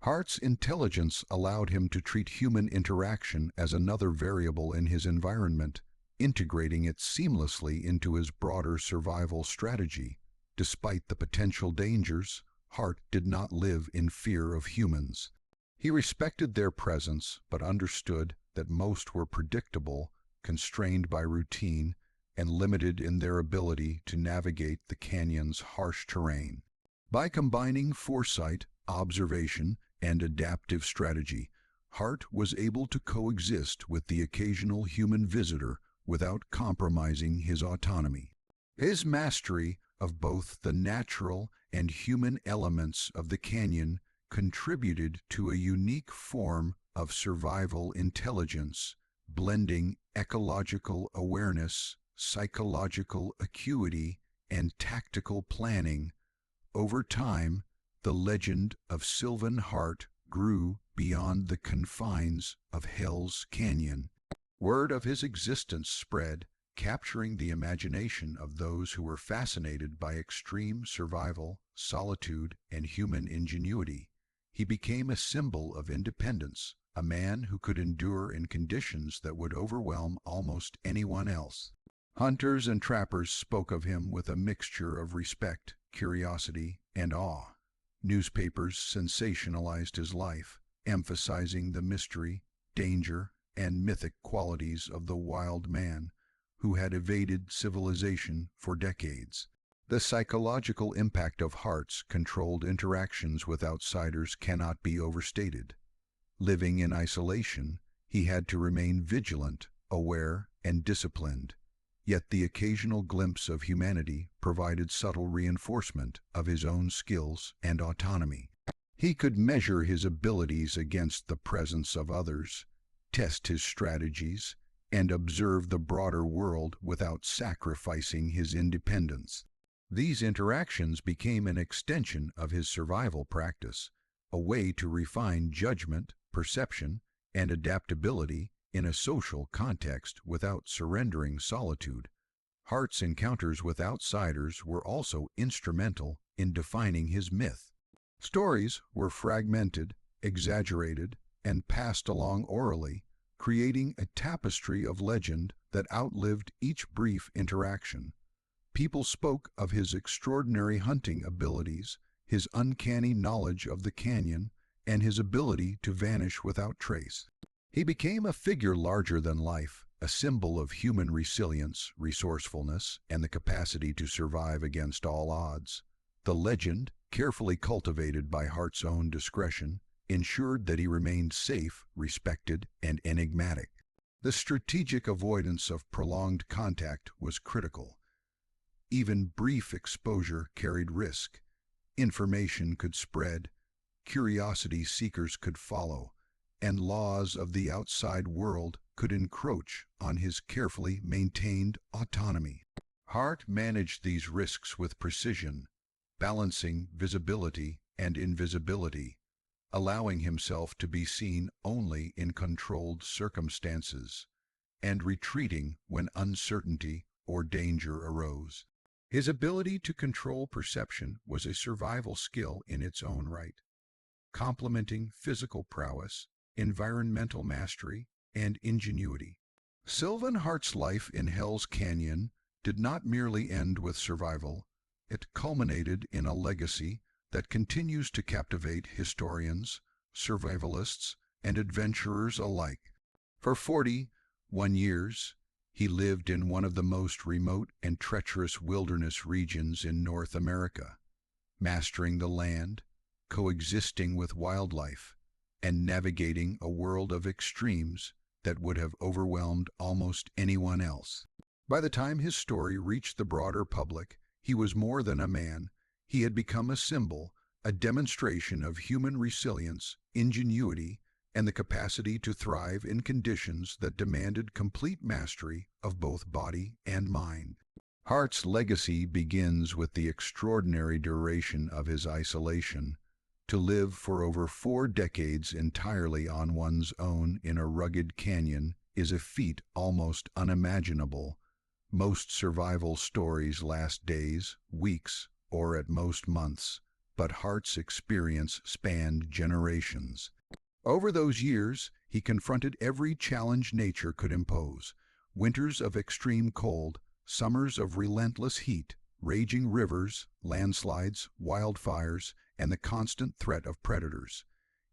Hart's intelligence allowed him to treat human interaction as another variable in his environment, integrating it seamlessly into his broader survival strategy. Despite the potential dangers, Hart did not live in fear of humans. He respected their presence, but understood that most were predictable, constrained by routine, and limited in their ability to navigate the canyon's harsh terrain. By combining foresight, observation, and adaptive strategy, Hart was able to coexist with the occasional human visitor without compromising his autonomy. His mastery of both the natural and human elements of the canyon contributed to a unique form of survival intelligence, blending ecological awareness, psychological acuity, and tactical planning. Over time, the legend of Sylvan Hart grew beyond the confines of Hell's Canyon. Word of his existence spread, capturing the imagination of those who were fascinated by extreme survival, solitude, and human ingenuity. He became a symbol of independence, a man who could endure in conditions that would overwhelm almost anyone else. Hunters and trappers spoke of him with a mixture of respect, curiosity, and awe. Newspapers sensationalized his life, emphasizing the mystery, danger, and mythic qualities of the wild man who had evaded civilization for decades. The psychological impact of Hart's controlled interactions with outsiders cannot be overstated. Living in isolation, he had to remain vigilant, aware, and disciplined. Yet the occasional glimpse of humanity provided subtle reinforcement of his own skills and autonomy. He could measure his abilities against the presence of others, test his strategies, and observe the broader world without sacrificing his independence. These interactions became an extension of his survival practice, a way to refine judgment, perception, and adaptability in a social context without surrendering solitude. Hart's encounters with outsiders were also instrumental in defining his myth. Stories were fragmented, exaggerated, and passed along orally, creating a tapestry of legend that outlived each brief interaction. People spoke of his extraordinary hunting abilities, his uncanny knowledge of the canyon, and his ability to vanish without trace. He became a figure larger than life, a symbol of human resilience, resourcefulness, and the capacity to survive against all odds. The legend, carefully cultivated by Hart's own discretion, ensured that he remained safe, respected, and enigmatic. The strategic avoidance of prolonged contact was critical. Even brief exposure carried risk. Information could spread, curiosity seekers could follow, and laws of the outside world could encroach on his carefully maintained autonomy. Hart managed these risks with precision, balancing visibility and invisibility, allowing himself to be seen only in controlled circumstances, and retreating when uncertainty or danger arose. His ability to control perception was a survival skill in its own right, complementing physical prowess, environmental mastery, and ingenuity. Sylvan Hart's life in Hell's Canyon did not merely end with survival. It culminated in a legacy that continues to captivate historians, survivalists, and adventurers alike. For 41 years, he lived in one of the most remote and treacherous wilderness regions in North America, mastering the land, coexisting with wildlife, and navigating a world of extremes that would have overwhelmed almost anyone else. By the time his story reached the broader public, he was more than a man. He had become a symbol, a demonstration of human resilience, ingenuity, and the capacity to thrive in conditions that demanded complete mastery of both body and mind. Hart's legacy begins with the extraordinary duration of his isolation. To live for over 4 decades entirely on one's own in a rugged canyon is a feat almost unimaginable. Most survival stories last days, weeks, or at most months, but Hart's experience spanned generations. Over those years, he confronted every challenge nature could impose: winters of extreme cold, summers of relentless heat, raging rivers, landslides, wildfires, and the constant threat of predators.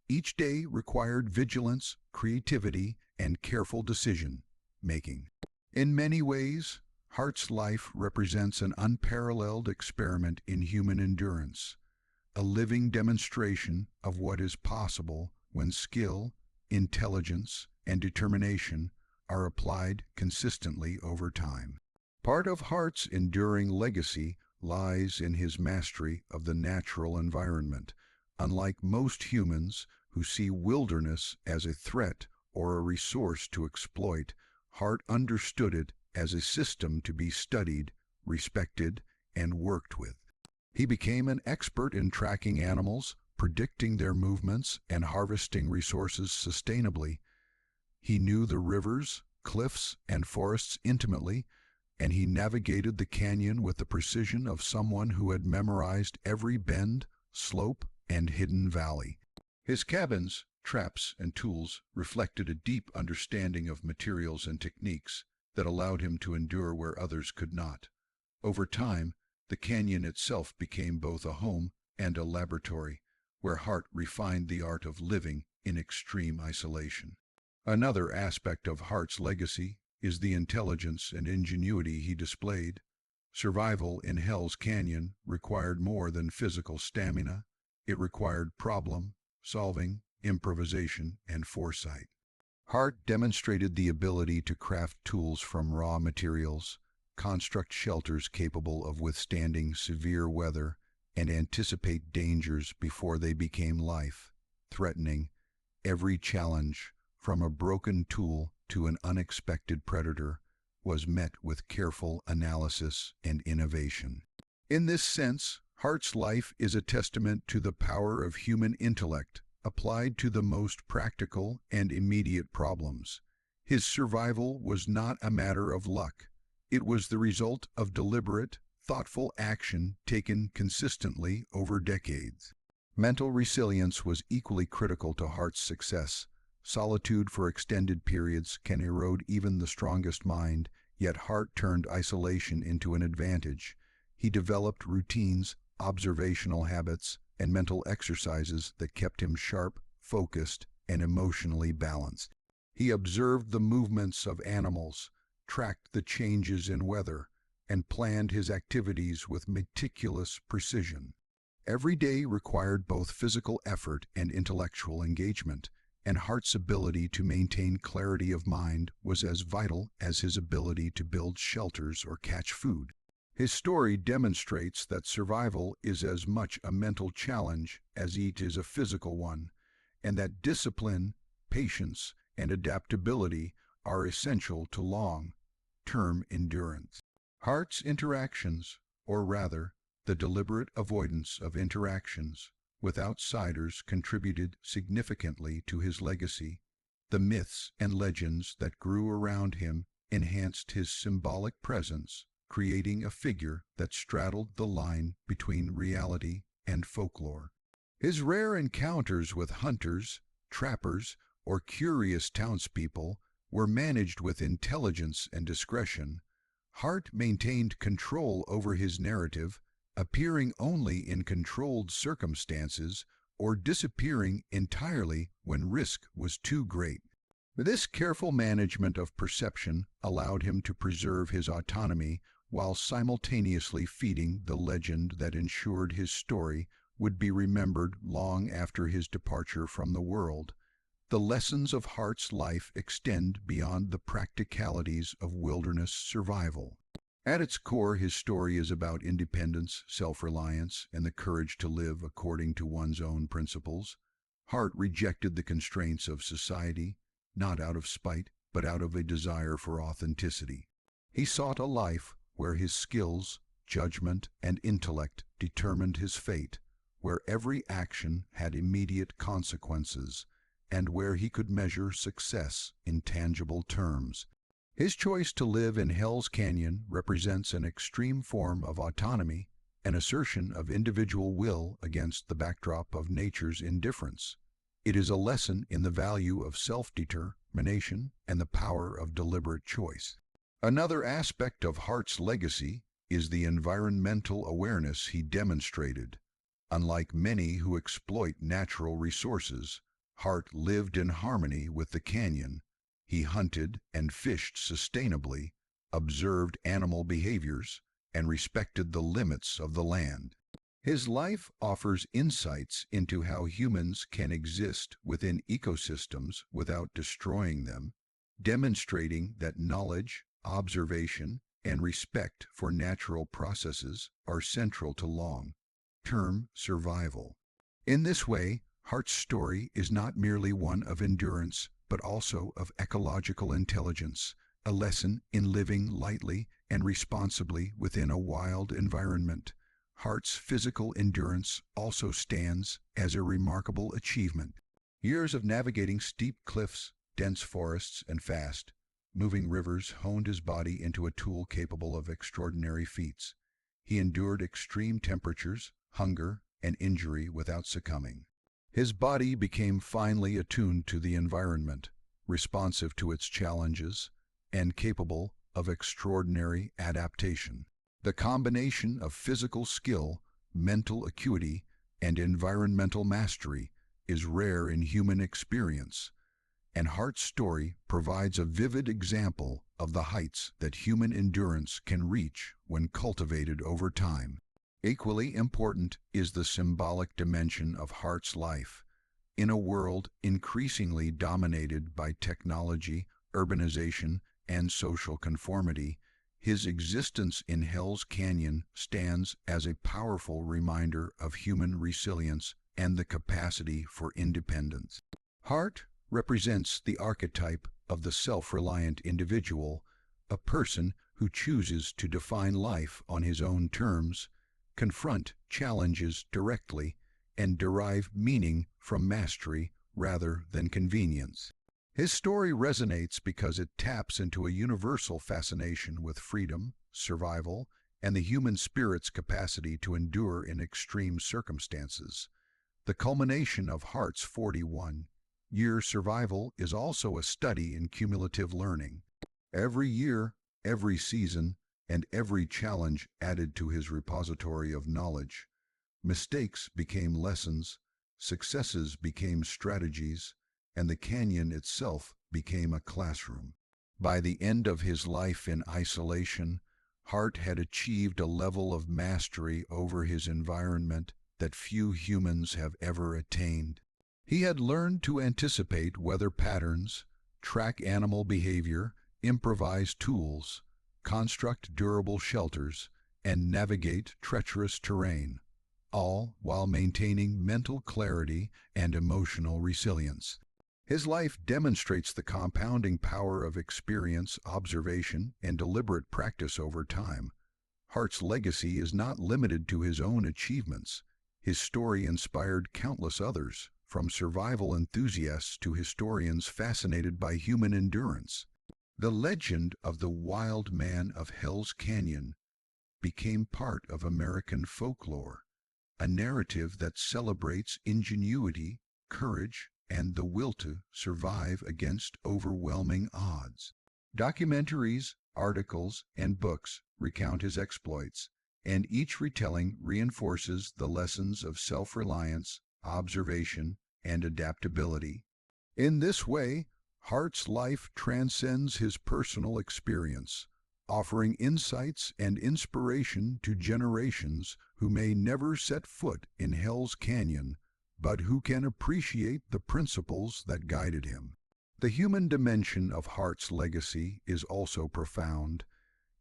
Each day required vigilance, creativity, and careful decision-making. In many ways, Hart's life represents an unparalleled experiment in human endurance, a living demonstration of what is possible when skill, intelligence, and determination are applied consistently over time. Part of Hart's enduring legacy lies in his mastery of the natural environment. Unlike most humans who see wilderness as a threat or a resource to exploit, Hart understood it as a system to be studied, respected, and worked with. He became an expert in tracking animals, predicting their movements, and harvesting resources sustainably. He knew the rivers, cliffs, and forests intimately, and he navigated the canyon with the precision of someone who had memorized every bend, slope, and hidden valley. His cabins, traps, and tools reflected a deep understanding of materials and techniques that allowed him to endure where others could not. Over time, the canyon itself became both a home and a laboratory, where Hart refined the art of living in extreme isolation. Another aspect of Hart's legacy is the intelligence and ingenuity he displayed. Survival in Hell's Canyon required more than physical stamina. It required problem-solving, improvisation, and foresight. Hart demonstrated the ability to craft tools from raw materials, construct shelters capable of withstanding severe weather, and anticipate dangers before they became life-threatening. Every challenge, from a broken tool to an unexpected predator, was met with careful analysis and innovation. In this sense, Hart's life is a testament to the power of human intellect applied to the most practical and immediate problems. His survival was not a matter of luck. It was the result of deliberate, thoughtful action taken consistently over decades. Mental resilience was equally critical to Hart's success. Solitude for extended periods can erode even the strongest mind, yet Hart turned isolation into an advantage. He developed routines, observational habits, and mental exercises that kept him sharp, focused, and emotionally balanced. He observed the movements of animals, tracked the changes in weather, and planned his activities with meticulous precision. Every day required both physical effort and intellectual engagement, and Hart's ability to maintain clarity of mind was as vital as his ability to build shelters or catch food. His story demonstrates that survival is as much a mental challenge as it is a physical one, and that discipline, patience, and adaptability are essential to long-term endurance. Hart's interactions, or rather, the deliberate avoidance of interactions with outsiders, contributed significantly to his legacy. The myths and legends that grew around him enhanced his symbolic presence, creating a figure that straddled the line between reality and folklore. His rare encounters with hunters, trappers, or curious townspeople were managed with intelligence and discretion. Hart maintained control over his narrative, appearing only in controlled circumstances or disappearing entirely when risk was too great. This careful management of perception allowed him to preserve his autonomy while simultaneously feeding the legend that ensured his story would be remembered long after his departure from the world. The lessons of Hart's life extend beyond the practicalities of wilderness survival. At its core, his story is about independence, self-reliance, and the courage to live according to one's own principles. Hart rejected the constraints of society, not out of spite, but out of a desire for authenticity. He sought a life where his skills, judgment, and intellect determined his fate, where every action had immediate consequences, and where he could measure success in tangible terms. His choice to live in Hell's Canyon represents an extreme form of autonomy, an assertion of individual will against the backdrop of nature's indifference. It is a lesson in the value of self-determination and the power of deliberate choice. Another aspect of Hart's legacy is the environmental awareness he demonstrated. Unlike many who exploit natural resources, Hart lived in harmony with the canyon. He hunted and fished sustainably, observed animal behaviors, and respected the limits of the land. His life offers insights into how humans can exist within ecosystems without destroying them, demonstrating that knowledge, observation, and respect for natural processes are central to long-term survival. In this way, Hart's story is not merely one of endurance, but also of ecological intelligence, a lesson in living lightly and responsibly within a wild environment. Hart's physical endurance also stands as a remarkable achievement. Years of navigating steep cliffs, dense forests, and fast-moving rivers honed his body into a tool capable of extraordinary feats. He endured extreme temperatures, hunger, and injury without succumbing. His body became finely attuned to the environment, responsive to its challenges, and capable of extraordinary adaptation. The combination of physical skill, mental acuity, and environmental mastery is rare in human experience, and Hart's story provides a vivid example of the heights that human endurance can reach when cultivated over time. Equally important is the symbolic dimension of Hart's life. In a world increasingly dominated by technology, urbanization, and social conformity, his existence in Hell's Canyon stands as a powerful reminder of human resilience and the capacity for independence. Hart represents the archetype of the self-reliant individual, a person who chooses to define life on his own terms, confront challenges directly, and derive meaning from mastery rather than convenience. His story resonates because it taps into a universal fascination with freedom, survival, and the human spirit's capacity to endure in extreme circumstances. The culmination of Hart's 41-year survival is also a study in cumulative learning. Every year, every season, and every challenge added to his repository of knowledge. Mistakes became lessons, successes became strategies, and the canyon itself became a classroom. By the end of his life in isolation, Hart had achieved a level of mastery over his environment that few humans have ever attained. He had learned to anticipate weather patterns, track animal behavior, improvise tools, construct durable shelters, and navigate treacherous terrain, all while maintaining mental clarity and emotional resilience. His life demonstrates the compounding power of experience, observation, and deliberate practice over time. Hart's legacy is not limited to his own achievements. His story inspired countless others, from survival enthusiasts to historians fascinated by human endurance. The legend of the wild man of Hell's Canyon became part of American folklore, a narrative that celebrates ingenuity, courage, and the will to survive against overwhelming odds. Documentaries, articles, and books recount his exploits, and each retelling reinforces the lessons of self-reliance, observation, and adaptability. In this way, Hart's life transcends his personal experience, offering insights and inspiration to generations who may never set foot in Hell's Canyon, but who can appreciate the principles that guided him. The human dimension of Hart's legacy is also profound.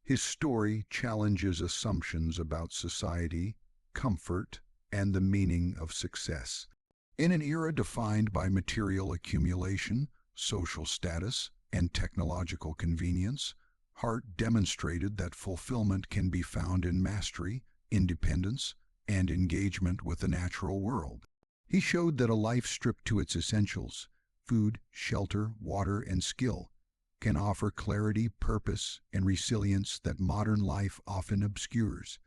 His story challenges assumptions about society, comfort, and the meaning of success. In an era defined by material accumulation, social status, and technological convenience, Hart demonstrated that fulfillment can be found in mastery, independence, and engagement with the natural world. He showed that a life stripped to its essentials, food, shelter, water, and skill, can offer clarity, purpose, and resilience that modern life often obscures.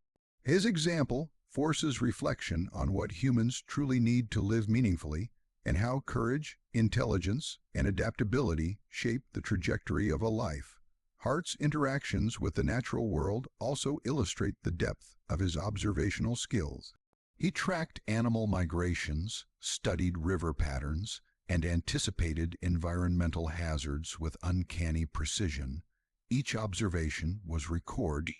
His example forces reflection on what humans truly need to live meaningfully and how courage, intelligence, and adaptability shape the trajectory of a life. Hart's interactions with the natural world also illustrate the depth of his observational skills. He tracked animal migrations, studied river patterns, and anticipated environmental hazards with uncanny precision. Each observation was recorded